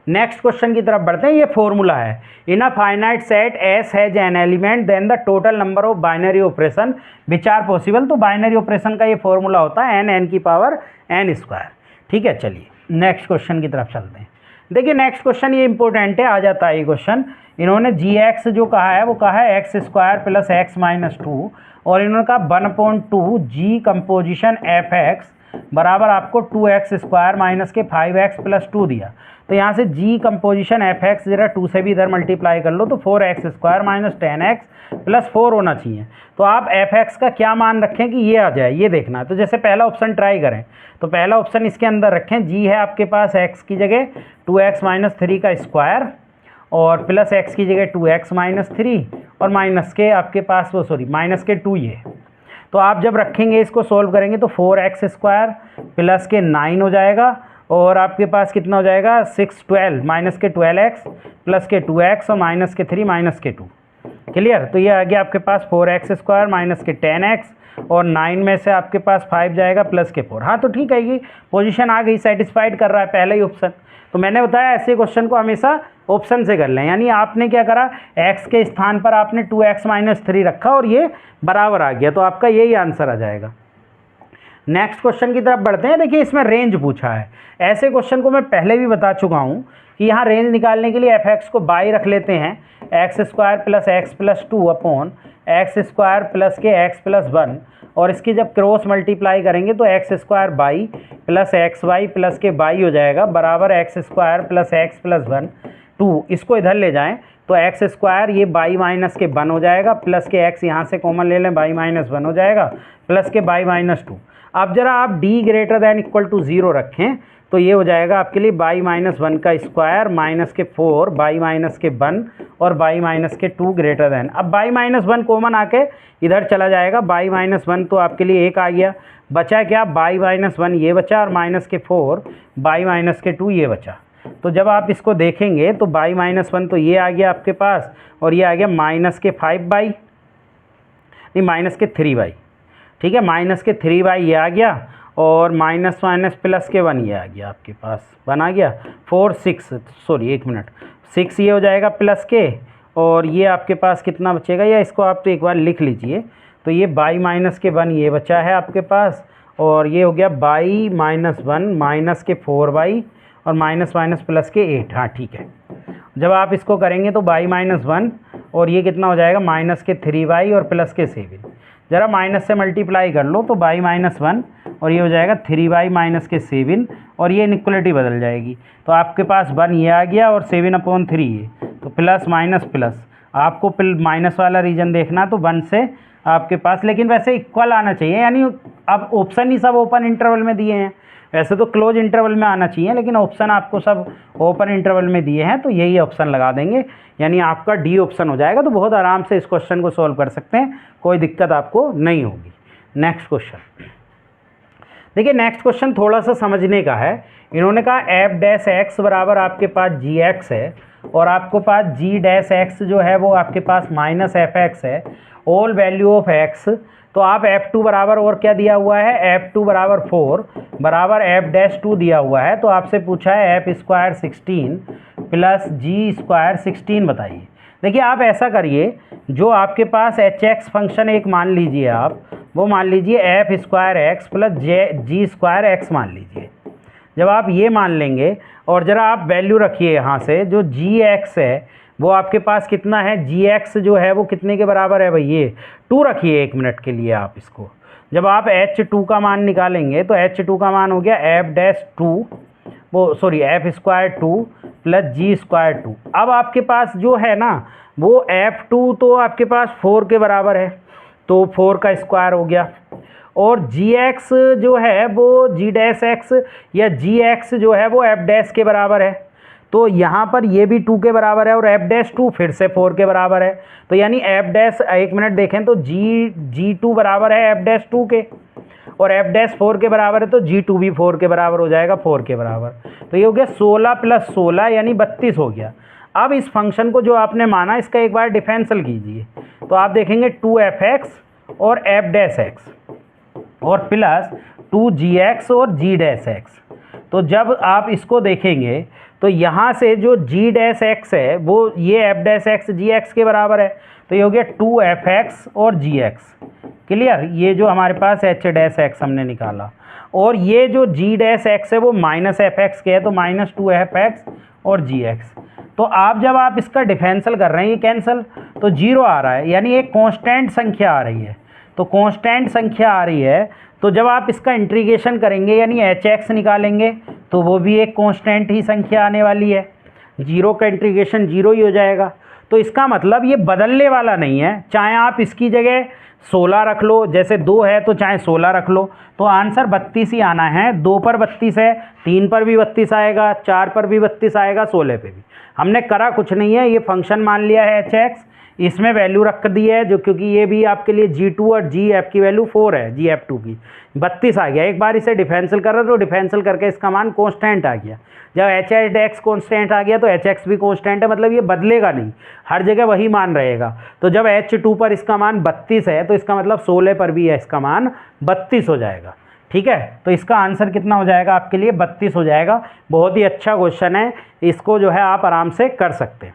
नेक्स्ट क्वेश्चन की तरफ बढ़ते हैं। ये फॉर्मूला है, in a finite set S has n element then the total number of binary operation which are possible. तो बाइनरी ऑपरेशन का ये फॉर्मूला होता है n की पावर n²। ठीक है, चलिए नेक्स्ट क्वेश्चन की तरफ चलते हैं। देखिए नेक्स्ट क्वेश्चन ये इंपॉर्टेंट है, आ जाता है ये क्वेश्चन। इन्होंने g(x) जो कहा है वो कहा है x² प्लस x माइनस 2, और इन्होंने कहा 1/2 g कंपोजिशन f(x) बराबर आपको 2x² माइनस के 5x प्लस 2 दिया। तो यहाँ से g कंपोजिशन f(x) जरा 2 से भी इधर मल्टीप्लाई कर लो तो 4x² माइनस 10x प्लस 4 होना चाहिए। तो आप f(x) का क्या मान रखें कि ये आ जाए, ये देखना है। तो जैसे पहला ऑप्शन ट्राई करें, तो पहला ऑप्शन इसके अंदर रखें, g है आपके पास x की जगह 2x माइनस 3 का स्क्वायर, और प्लस x की जगह 2x माइनस 3, और माइनस के आपके पास वो माइनस के 2 ये। तो आप जब रखेंगे इसको सोल्व करेंगे तो 4x² प्लस के 9 हो जाएगा, और आपके पास कितना हो जाएगा 6 12 माइनस के 12x प्लस के 2x और माइनस के 3 माइनस के 2। क्लियर? तो ये आ गया आपके पास 4x² माइनस के 10x, और 9 में से आपके पास 5 जाएगा प्लस के 4। हाँ तो ठीक है, ये पोजीशन आ गई, सेटिस्फाइड कर रहा है पहला ही ऑप्शन। तो मैंने बताया ऐसे क्वेश्चन को हमेशा ऑप्शन से कर लें। यानी आपने क्या करा, x के स्थान पर आपने 2x माइनस 3 रखा और ये बराबर आ गया, तो आपका यही आंसर आ जाएगा। नेक्स्ट क्वेश्चन की तरफ बढ़ते हैं। देखिए इसमें रेंज पूछा है। ऐसे क्वेश्चन को मैं पहले भी बता चुका हूँ कि यहाँ रेंज निकालने के लिए f(x) को बाई रख लेते हैं, x² plus x plus 2 upon x² plus के x प्लस 1, और इसकी जब क्रॉस मल्टीप्लाई करेंगे तो x² by plus xy plus के बाई हो जाएगा बराबर x² प्लस x प्लस 1 2। इसको इधर ले जाएं तो x² ये बाई माइनस के 1 हो जाएगा, प्लस के x यहाँ से कॉमन ले लें, बाई माइनस 1 हो जाएगा, प्लस के बाई माइनस 2। अब जरा आप d greater than equal to 0 रखें तो ये हो जाएगा आपके लिए बाई माइनस 1 का स्क्वायर माइनस के 4 बाई माइनस के 1 और बाई माइनस के 2 ग्रेटर दैन। अब बाई माइनस 1 कॉमन आके इधर चला जाएगा, बाई माइनस 1 तो आपके लिए 1 आ गया, बचा क्या बाई माइनस 1 ये बचा, और माइनस के 4 बाई माइनस के 2 ये बचा। तो जब आप इसको देखेंगे तो बाई माइनस 1 तो ये आ गया आपके पास, और ये आ गया माइनस के 5 बाई, नहीं माइनस के 3 बाई, ठीक है, माइनस के 3 बाई ये आ गया, और माइनस माइनस प्लस के 1 ये आ गया आपके पास, 1 आ गया, 4 6 सॉरी 1 मिनट 6 ये हो जाएगा प्लस के, और ये आपके पास कितना बचेगा, या इसको आप तो एक बार लिख लीजिए। तो ये बाई माइनस के 1 ये बचा है आपके पास, और ये हो गया बाई माइनस 1 माइनस के 4 बाई और माइनस माइनस प्लस के 8। हाँ ठीक है, जब आप इसको करेंगे तो बाई माइनस 1 और ये कितना हो जाएगा माइनस के 3y और प्लस के 7। ज़रा माइनस से मल्टीप्लाई कर लो तो y माइनस 1 और ये हो जाएगा 3y माइनस के 7 और ये इनइक्वलिटी बदल जाएगी। तो आपके पास 1 ये आ गया और 7/3 ये, तो प्लस माइनस प्लस। आपको माइनस वाला रीजन देखना तो 1 से आपके पास, लेकिन वैसे इक्वल आना चाहिए, यानी अब ऑप्शन ही सब ओपन इंटरवल में दिए हैं। वैसे तो क्लोज इंटरवल में आना चाहिए, लेकिन ऑप्शन आपको सब ओपन इंटरवल में दिए हैं, तो यही ऑप्शन लगा देंगे, यानी आपका डी ऑप्शन हो जाएगा। तो बहुत आराम से इस क्वेश्चन को सॉल्व कर सकते हैं, कोई दिक्कत आपको नहीं होगी। नेक्स्ट क्वेश्चन देखिए, नेक्स्ट क्वेश्चन थोड़ा सा समझने का है। इन्होंने कहा एफ डैश एक्स बराबर आपके पास जी एक्स है और आपके पास जी डैश एक्स जो है वो आपके पास माइनस एफ एक्स है, ऑल वैल्यू ऑफ एक्स। तो आप F2 बराबर और क्या दिया हुआ है, F2 बराबर 4 बराबर F डैश 2 दिया हुआ है। तो आपसे पूछा है F स्क्वायर 16 प्लस जी स्क्वायर 16 बताइए। देखिए आप ऐसा करिए, जो आपके पास एच एक्स फंक्शन एक मान लीजिए आप, वो मान लीजिए एफ स्क्वायर एक्स प्लस जी स्क्वायर एक्स मान लीजिए। जब आप ये मान लेंगे और ज़रा आप वैल्यू रखिए यहाँ से, जो जी एक्स है वो आपके पास कितना है, जी एक्स जो है वो कितने के बराबर है भाई, ये 2 रखिए 1 मिनट के लिए आप इसको। जब आप H2 का मान निकालेंगे तो H2 का मान हो गया एफ डैश 2, वो सॉरी एफ स्क्वायर 2 प्लस जी स्क्वायर 2। अब आपके पास जो है ना वो F2 तो आपके पास 4 के बराबर है, तो 4 का स्क्वायर हो गया, और जी एक्स जो है वो जी डैश एक्स या जी एक्स जो है वो एफ डैश के बराबर है। तो यहाँ पर ये भी 2 के बराबर है और एफ डैश 2 फिर से 4 के बराबर है। तो यानी एफ डैश, 1 मिनट देखें तो जी2 बराबर है एफ डैश 2 के, और एफ डैश 4 के बराबर है, तो जी2 भी 4 के बराबर हो जाएगा, 4 के बराबर। तो ये हो गया 16 प्लस 16 यानी 32 हो गया। अब इस फंक्शन को जो आपने माना इसका एक बार डिफरेंशियल कीजिए, तो आप देखेंगे 2f(x) और f डैश एक्स और प्लस 2gx और g डैश एक्स। तो जब आप इसको देखेंगे तो यहाँ से जो g डैश एक्स है वो ये f डैश एक्स जी एक्स के बराबर है, तो ये हो गया 2f(x) और gx। क्लियर, ये जो हमारे पास h डैश एक्स हमने निकाला, और ये जो g डैश एक्स है वो माइनस f(x) के है, तो माइनस 2f(x) और gx। तो आप जब आप इसका डिफरेंशियल कर रहे हैं ये कैंसिल, तो 0 आ रहा है, यानी एक कांस्टेंट संख्या आ रही है। तो कांस्टेंट संख्या आ रही है, तो जब आप इसका इंटीग्रेशन करेंगे यानी hx निकालेंगे तो वो भी एक कांस्टेंट ही संख्या आने वाली है। 0 का इंटीग्रेशन 0 ही हो जाएगा। तो इसका मतलब ये बदलने वाला नहीं है, चाहे आप इसकी जगह 16 रख लो, जैसे 2 है तो चाहे 16 रख लो, तो आंसर 32 ही आना है। 2 पर 32 है, 3 पर भी 32 आएगा, 4 पर भी 32 आएगा, 16 पे भी। हमने करा कुछ नहीं है, ये फंक्शन मान लिया है hx, इसमें वैल्यू रख दी है, जो क्योंकि ये भी आपके लिए g2 और gf की वैल्यू 4 है, gf2 की 32 आ गया। एक बार इसे डिफरेंशियल कर रहे तो डिफरेंशियल करके इसका मान कांस्टेंट आ गया। जब hx कांस्टेंट आ गया तो hx भी कांस्टेंट है, मतलब ये बदलेगा नहीं, हर जगह वही मान रहेगा। तो जब h2 पर इसका मान 32 है तो इसका मतलब 16 पर भी है इसका मान 32 हो जाएगा। ठीक है, तो इसका आंसर कितना हो जाएगा आपके लिए, 32 हो जाएगा। बहुत ही अच्छा क्वेश्चन है, इसको जो है आप आराम से कर सकते हैं।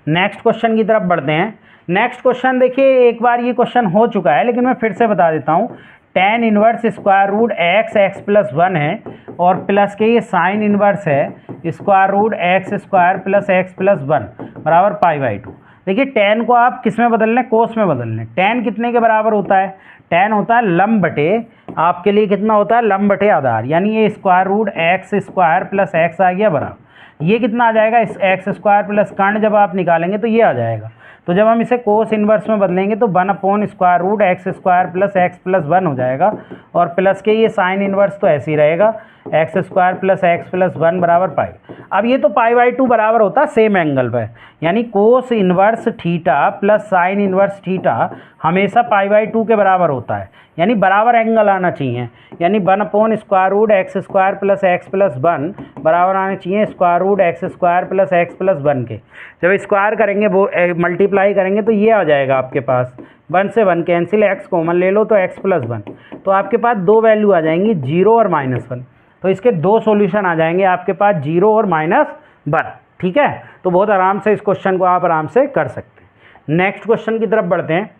नेक्स्ट क्वेश्चन की तरफ बढ़ते हैं। नेक्स्ट क्वेश्चन देखिए, एक बार ये क्वेश्चन हो चुका है लेकिन मैं फिर से बता देता हूँ। tan inverse square root x plus 1 है और प्लस के ये साइन इनवर्स है square root x square plus x plus 1 बराबर π/2। देखिए tan को आप किस में बदल लें, कोस में बदल लें। tan कितने के बराबर होता है, tan होता है लंब बटे, आपके लिए कितना होता है, लंब बटे आधार, यानी ये square root x square plus x आ गया बराबर, ये कितना आ जाएगा, इस एक्स स्क्वायर प्लस कर्ण जब आप निकालेंगे तो ये आ जाएगा। तो जब हम इसे कोस इन्वर्स में बदलेंगे तो 1 square root x square plus x plus 1 हो जाएगा, और प्लस के ये साइन इन्वर्स तो ऐसे ही रहेगा, x square plus x plus 1 बराबर पाई। अब ये तो π/2 बराबर होता है सेम एंगल पर, यानी cos inverse theta plus sine inverse theta हमेशा π/2 के बराबर होता है, यानी बराबर एंगल आना चाहिए, यानी 1 square root x square plus x plus 1 बराबर आने चाहिए square root x square plus x plus 1 के। जब स्क्वायर करेंगे वो मल्टीप्लाई करेंगे तो ये आ जाएगा आपके पास, 1 से 1 कैंसिल, एक्स कॉमन ले लो तो एक्स प्लस 1, तो आपके पास 2 वैल्यू आ जाएंगी 0 और -1। तो इसके 2 सॉल्यूशन आ जाएंगे आपके पास, 0 और -1। ठीक है, तो बहुत आराम से इस क्वेश्चन को आप आराम से कर सकते हैं। नेक्स्ट क्वेश्चन की तरफ बढ़ते हैं।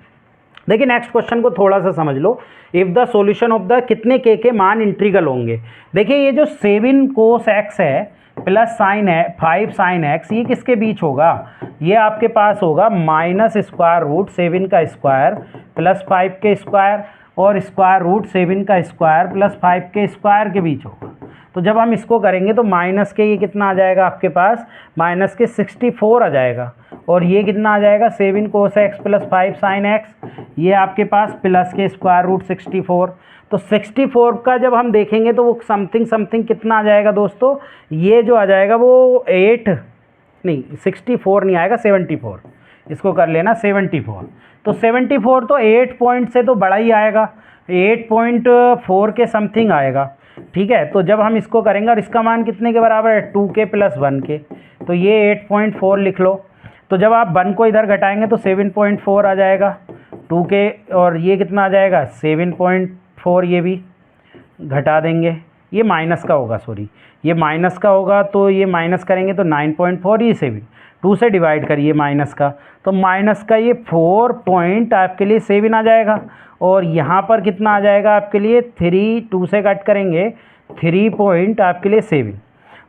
देखिए नेक्स्ट क्वेश्चन को थोड़ा सा समझ लो। If the solution of the कितने के मान इंटीग्रल होंगे। देखिए ये जो 7 cos x है, प्लस साइन है 5 साइन एक्स, ये किसके बीच होगा, ये आपके पास होगा माइनस स्क्वायर रूट 7 का स्क्वायर प्लस 5 के स्क्वायर और स्क्वायर रूट 7 का स्क्वायर प्लस 5 के स्क्वायर के बीच होगा। तो जब हम इसको करेंगे तो माइनस के ये कितना आ जाएगा आपके पास, माइनस के 64 आ जाएगा, और ये कितना आ जाएगा 7 कोस एक्स प्लस 5 साइन एक्स, ये आपके पास प्लस के स्क्वायर रूट 64। तो 64 का जब हम देखेंगे तो वो समथिंग समथिंग कितना आ जाएगा दोस्तों, ये जो आ जाएगा वो 8 नहीं 64 नहीं आएगा 74, इसको कर लेना 74। तो 74 तो 8 पॉइंट से तो बड़ा ही आएगा, 8.4 के समथिंग आएगा। ठीक है, तो जब हम इसको करेंगे और इसका मान कितने के बराबर है 2 के प्लस 1 के, तो ये 8.4 लिख लो। तो जब आप 1 को इधर घटाएंगे तो 7.4 आ जाएगा 2 के, और ये कितना आ जाएगा 7.4, ये भी घटा देंगे, ये माइनस का होगा, सॉरी ये माइनस का होगा, तो ये माइनस करेंगे तो 9.4, ये 7 2 से डिवाइड करिए माइनस का, तो माइनस का ये 4 पॉइंट आपके लिए 7 आ जाएगा, और यहाँ पर कितना आ जाएगा आपके लिए 3, 2 से कट करेंगे 3 पॉइंट आपके लिए 7,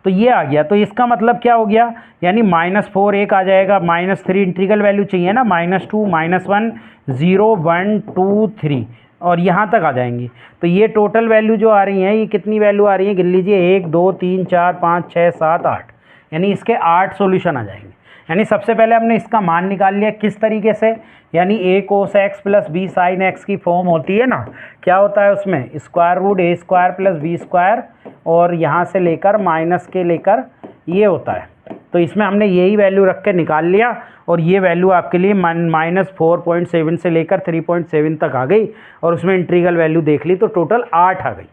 तो ये आ गया। तो इसका मतलब क्या हो गया, यानी -4 एक आ जाएगा, -3 इंटीग्रल वैल्यू चाहिए ना, -2 -1 0 1 2 3 और यहाँ तक आ जाएंगी। तो ये टोटल वैल्यू जो आ रही हैं, ये कितनी वैल्यू आ रही है, गिन लीजिए 1 2 3 4 5 6 7 8, यानी इसके 8 सॉल्यूशन आ जाएंगे। यानी सबसे पहले हमने इसका मान निकाल लिया, किस तरीके से, यानी a cos x plus b sine x की फॉर्म होती है ना, क्या होता है उसमें square root a square plus b square, और यहाँ से लेकर माइनस के लेकर ये होता है। तो इसमें हमने यही वैल्यू रख के निकाल लिया, और ये वैल्यू आपके लिए -4.7 से लेकर 3.7 तक आ गई, और उसमें इंटीग्रल वैल्यू देख ली तो टोटल 8 आ गई।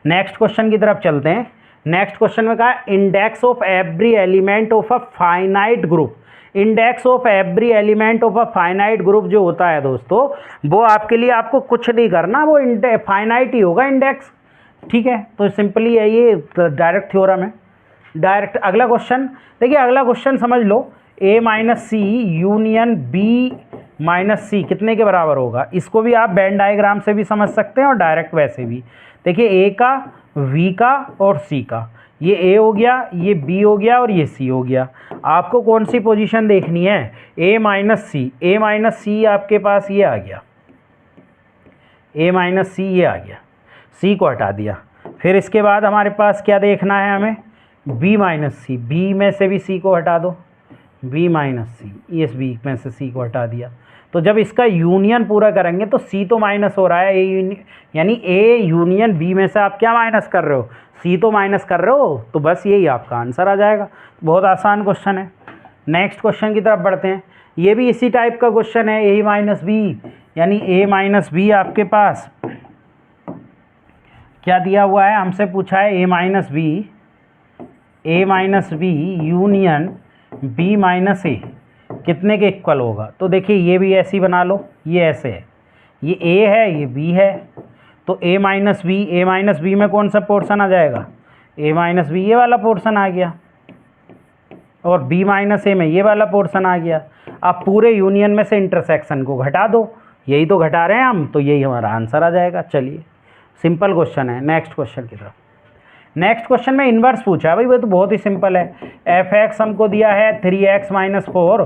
नेक्स्ट क्वेश्चन की तरफ चलते हैं। नेक्स्ट क्वेश्चन में कहा index of every element of a finite group. Index of every element of a finite group जो होता है दोस्तों, वो आपके लिए आपको कुछ नहीं करना, वो फाइनाइट ही होगा इंडेक्स। ठीक है, तो सिंपली है, ये डायरेक्ट थ्योरम है, डायरेक्ट। अगला क्वेश्चन देखिए, अगला क्वेश्चन समझ लो, a minus C union b minus C कितने के बराबर होगा। इसको भी आप वेन डायग्राम से भी समझ सकते हैं और डायरेक्ट वैसे भी। देखिए a का, v का और c का, ये a हो गया, ये b हो गया और ये c हो गया। आपको कौन सी पोजीशन देखनी है, a minus C, a minus C आपके पास ये आ गया, a माइनस सी ये आ गया, c को हटा दिया। फिर इसके बाद हमारे पास क्या देखना है हमें, b माइनस सी, b में से भी c को हटा दो, b माइनस सी, इस b में से c को हटा दिया। तो जब इसका यूनियन पूरा करेंगे तो c तो माइनस हो रहा है, यानी a यूनियन b में से आप क्या माइनस कर रहे हो, c तो माइनस कर रहे हो, तो बस यही आपका आंसर आ जाएगा। बहुत आसान क्वेश्चन है। नेक्स्ट क्वेश्चन की तरफ बढ़ते हैं। ये भी इसी टाइप का क्वेश्चन है, a माइनस बी, यानी a माइनस बी आपके पास क्या दिया हुआ है, हमसे पूछा है a minus B union b minus a कितने के इक्वल होगा। तो देखिए ये भी ऐसी बना लो, ये ऐसे है, ये a है ये b है, तो a माइनस बी में कौन सा पोर्शन आ जाएगा, a माइनस बी ये वाला पोर्शन आ गया, और b माइनस a में ये वाला पोर्शन आ गया। अब पूरे यूनियन में से इंटरसेक्शन को घटा दो, यही तो घटा रहे हैं हम, तो यही हमारा आंसर आ जाएगा। चलिए सिंपल क्वेश्चन है। नेक्स्ट क्वेश्चन की तरफ। नेक्स्ट क्वेश्चन में इन्वर्स पूछा है भाई, वो तो बहुत ही सिंपल है। f(x) हमको दिया है 3x माइनस 4,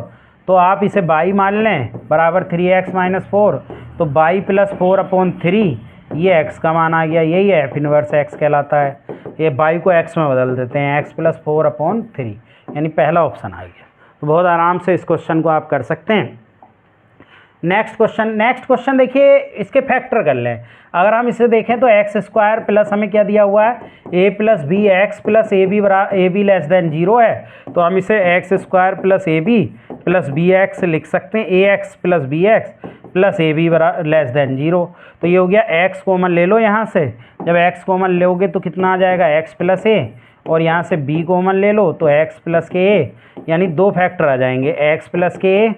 तो आप इसे y मान लें बराबर 3x माइनस 4, तो y प्लस 4/3, ये x का मान आ गया, यही f इन्वर्स x कहलाता है। ये y को x में बदल देते हैं, x प्लस 4/3, यानी पहला ऑप्शन आ गया। तो बहुत आराम से इस क्वेश्चन को आप कर सकते हैं। नेक्स्ट क्वेश्चन देखिए, इसके फैक्टर कर लें। अगर हम इसे देखें तो एक्स स्क्वायर प्लस हमें क्या दिया हुआ है, a plus B x plus A B less than 0 है, तो हम इसे x square plus A B plus B x लिख सकते हैं, A x plus B x plus A B less than 0। तो ये हो गया, एक्स कॉमन ले लो यहाँ से, जब एक्स कॉमन लोगे तो कितना आ जाएगा, एक्स प्लस ए, और यहाँ से b कॉमन ले लो तो x प्लस के a, यानी 2 फैक्टर आ जाएंगे, x प्लस के a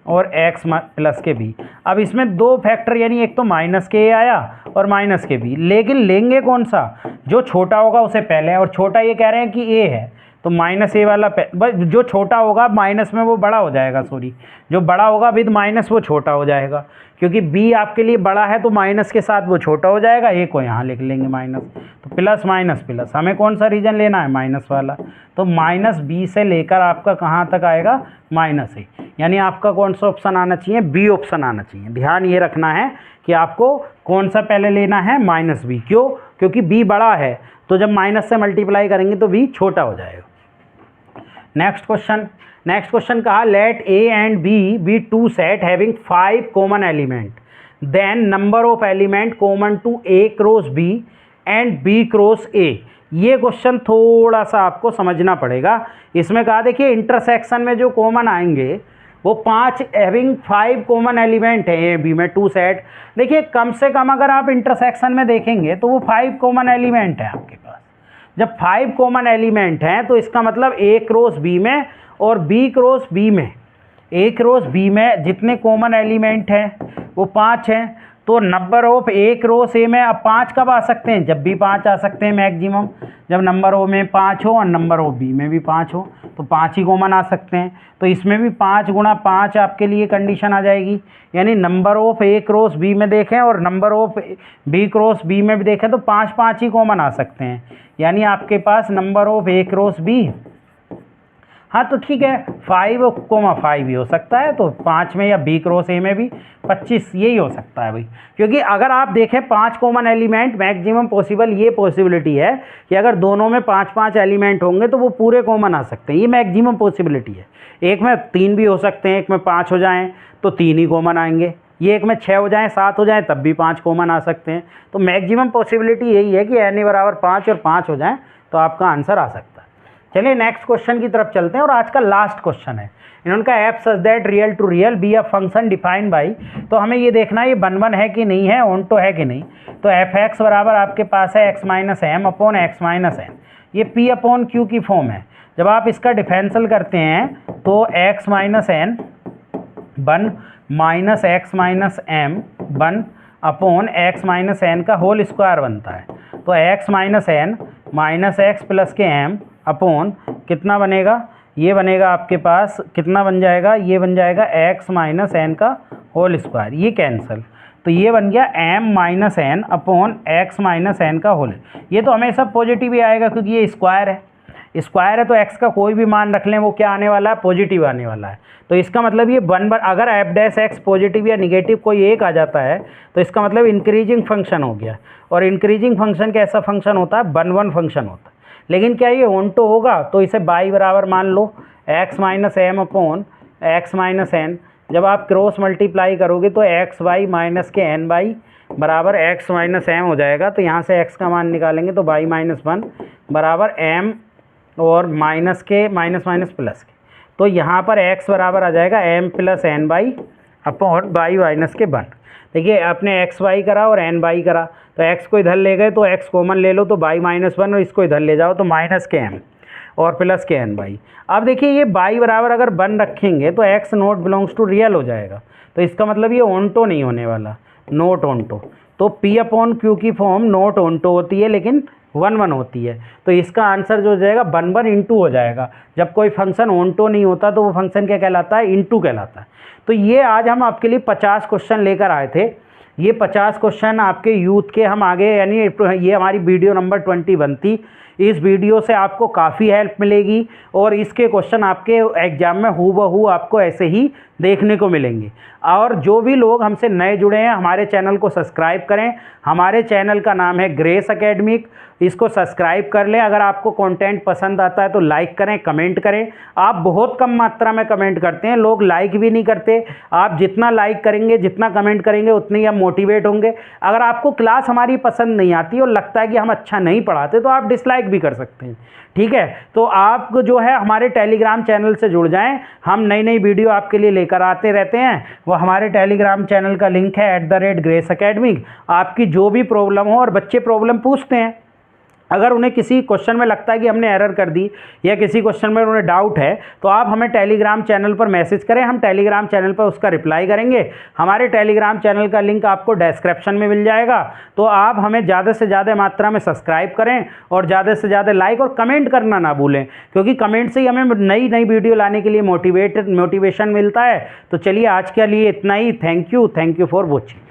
और x प्लस के b। अब इसमें 2 फैक्टर, यानी एक तो माइनस के a आया और माइनस के b, लेकिन लेंगे कौन सा, जो छोटा होगा उसे पहले, और छोटा ये कह रहे हैं कि a है, तो माइनस ए वाला जो छोटा होगा माइनस में वो बड़ा हो जाएगा, सॉरी जो बड़ा होगा विद माइनस वो छोटा हो जाएगा, क्योंकि बी आपके लिए बड़ा है तो माइनस के साथ वो छोटा हो जाएगा। ए को यहाँ लिख लेंगे माइनस, तो प्लस माइनस प्लस, हमें कौन सा रीजन लेना है, माइनस वाला। तो माइनस बी से लेकर आपका कहाँ तक आएगा, माइनस ए, यानी आपका कौन सा ऑप्शन आना चाहिए, बी ऑप्शन आना चाहिए। ध्यान ये रखना है कि आपको कौन सा पहले लेना है, माइनस बी। क्यों, क्योंकि बी बड़ा है तो जब माइनस से मल्टीप्लाई करेंगे तो बी छोटा हो जाएगा। नेक्स्ट क्वेश्चन कहा, let A and B be two set having 5 common element, then number of element common to A cross B and B cross A. ये क्वेश्चन थोड़ा सा आपको समझना पड़ेगा। इसमें कहा देखिए इंटरसेक्शन में जो कॉमन आएंगे वो 5 हैविंग 5 कॉमन एलिमेंट है ए बी में 2 सेट। देखिए कम से कम अगर आप इंटरसेक्शन में देखेंगे तो वो 5 कॉमन एलिमेंट है आपके पास। जब 5 कॉमन एलिमेंट हैं तो इसका मतलब ए क्रॉस बी में और बी क्रॉस बी में, ए क्रॉस बी में जितने कॉमन एलिमेंट हैं वो 5 हैं। तो नंबर ऑफ ए क्रॉस ए में अब 5 कब आ सकते हैं, जब भी 5 आ सकते हैं मैक्सिमम, जब नंबर ओ में 5 हो और नंबर ऑफ बी में भी 5 हो तो 5 ही कॉमन आ सकते हैं। तो इसमें भी 5 गुणा 5 आपके लिए कंडीशन आ जाएगी, यानी number of A cross B में देखें और number of B cross B में भी देखें तो 5 5 ही कॉमन आ सकते हैं, यानी आपके पास number of A cross B, हाँ तो ठीक है 5,5 भी हो सकता है, तो 5 में या बी क्रॉस ए में भी 25 यही हो सकता है भाई। क्योंकि अगर आप देखें 5 कॉमन एलिमेंट मैक्सिमम पॉसिबल, ये पॉसिबिलिटी है कि अगर दोनों में 5 5 एलिमेंट होंगे तो वो पूरे कॉमन आ सकते हैं, ये मैक्सिमम पॉसिबिलिटी है। एक में 3 भी हो सकते हैं, एक में 5 हो जाएं तो 3 ही कॉमन आएंगे, ये एक में 6 हो जाएं 7 हो जाएं तब भी 5 कॉमन आ सकते हैं। तो मैक्सिमम पॉसिबिलिटी यही है कि एन बराबर 5 और 5 हो जाएं तो आपका आंसर आ सकता है। चलिए नेक्स्ट क्वेश्चन की तरफ चलते हैं और आज का लास्ट क्वेश्चन है। इन्होंने कहा F such that real to real be a function defined by, तो हमें ये देखना है ये वन है कि नहीं है, ऑन तो है कि नहीं। तो एफ एक्स बराबर आपके पास है x minus M upon x minus N, ये पी अपॉन क्यू की फॉर्म है। जब आप इसका डिफरेंशियल करते हैं तो x minus N one minus x minus M one upon x minus N का होल स्क्वायर बनता है। तो x minus N minus x plus के एम अपॉन कितना बनेगा, ये बनेगा आपके पास कितना बन जाएगा, ये बन जाएगा एक्स माइनस एन का होल स्क्वायर, ये कैंसिल, तो ये बन गया M minus N upon x minus N का होल। ये तो हमेशा पॉजिटिव ही आएगा क्योंकि ये स्क्वायर है, स्क्वायर है तो एक्स का कोई भी मान रख लें वो क्या आने वाला है, पॉजिटिव आने वाला है। तो इसका मतलब ये वन बार अगर एफ डैश एक्स पॉजिटिव या निगेटिव कोई एक आ जाता है तो इसका मतलब इंक्रीजिंग फंक्शन हो गया, और इंक्रीजिंग फंक्शन कैसा फंक्शन होता है, वन फंक्शन होता है। लेकिन क्या ये ऑनटो होगा, तो इसे बाई बराबर मान लो x minus M upon x minus N, जब आप क्रॉस मल्टीप्लाई करोगे तो एक्स वाई माइनस के एन बाई बराबर एक्स माइनस एम हो जाएगा। तो यहाँ से एक्स का मान निकालेंगे तो बाई माइनस वन बराबर एम और minus K minus minus plus K, तो यहाँ पर x बराबर आ जाएगा m plus N by upon by minus K one. देखिए आपने एक्स वाई करा और एन बाई करा, तो x को इधर ले गए तो x कॉमन ले लो तो बाई माइनस वन, और इसको इधर ले जाओ तो माइनस के m और प्लस के एन बाई। अब देखिए ये बाई बराबर अगर वन रखेंगे तो x not belongs to real हो जाएगा, तो इसका मतलब ये ऑनटो नहीं होने वाला, नोट ऑनटो। तो p अपॉन क्यू की फॉर्म नोट ऑनटो होती है लेकिन वन होती है, तो इसका आंसर जो हो जाएगा वन इंटू हो जाएगा। जब कोई फंक्शन ऑनटो नहीं होता तो वो फंक्शन क्या कहलाता है, इंटू कहलाता है। तो ये आज हम आपके लिए 50 क्वेश्चन लेकर आए थे। ये 50 क्वेश्चन आपके यूथ के हम आगे, यानी ये हमारी वीडियो नंबर 20 बनती। इस वीडियो से आपको काफ़ी हेल्प मिलेगी और इसके क्वेश्चन आपके एग्जाम में हूबहू आपको ऐसे ही देखने को मिलेंगे। और जो भी लोग हमसे नए जुड़े हैं हमारे चैनल को सब्सक्राइब करें। हमारे चैनल का नाम है ग्रेस एकेडमिक, इसको सब्सक्राइब कर लें। अगर आपको कंटेंट पसंद आता है तो लाइक करें, कमेंट करें। आप बहुत कम मात्रा में कमेंट करते हैं, लोग लाइक भी नहीं करते। आप जितना लाइक करेंगे, जितना कमेंट करेंगे, उतने ही हम मोटिवेट होंगे। अगर आपको क्लास हमारी पसंद नहीं आती और लगता है कि हम अच्छा नहीं पढ़ाते तो आप डिसलाइक भी कर सकते हैं, ठीक है। तो आप जो है हमारे टेलीग्राम चैनल से जुड़ जाएं, हम नई नई वीडियो आपके लिए लेकर आते रहते हैं। वो हमारे टेलीग्राम चैनल का लिंक है @ग्रेस एकेडमिक। आपकी जो भी प्रॉब्लम हो, और बच्चे प्रॉब्लम पूछते हैं, अगर उन्हें किसी क्वेश्चन में लगता है कि हमने एरर कर दी या किसी क्वेश्चन में उन्हें डाउट है तो आप हमें टेलीग्राम चैनल पर मैसेज करें, हम टेलीग्राम चैनल पर उसका रिप्लाई करेंगे। हमारे टेलीग्राम चैनल का लिंक आपको डिस्क्रिप्शन में मिल जाएगा। तो आप हमें ज़्यादा से ज़्यादा मात्रा में सब्सक्राइब करें और ज़्यादा से ज़्यादा लाइक और कमेंट करना ना भूलें, क्योंकि कमेंट से ही हमें नई नई वीडियो लाने के लिए मोटिवेशन मिलता है। तो चलिए आज के लिए इतना ही। Thank you for watching.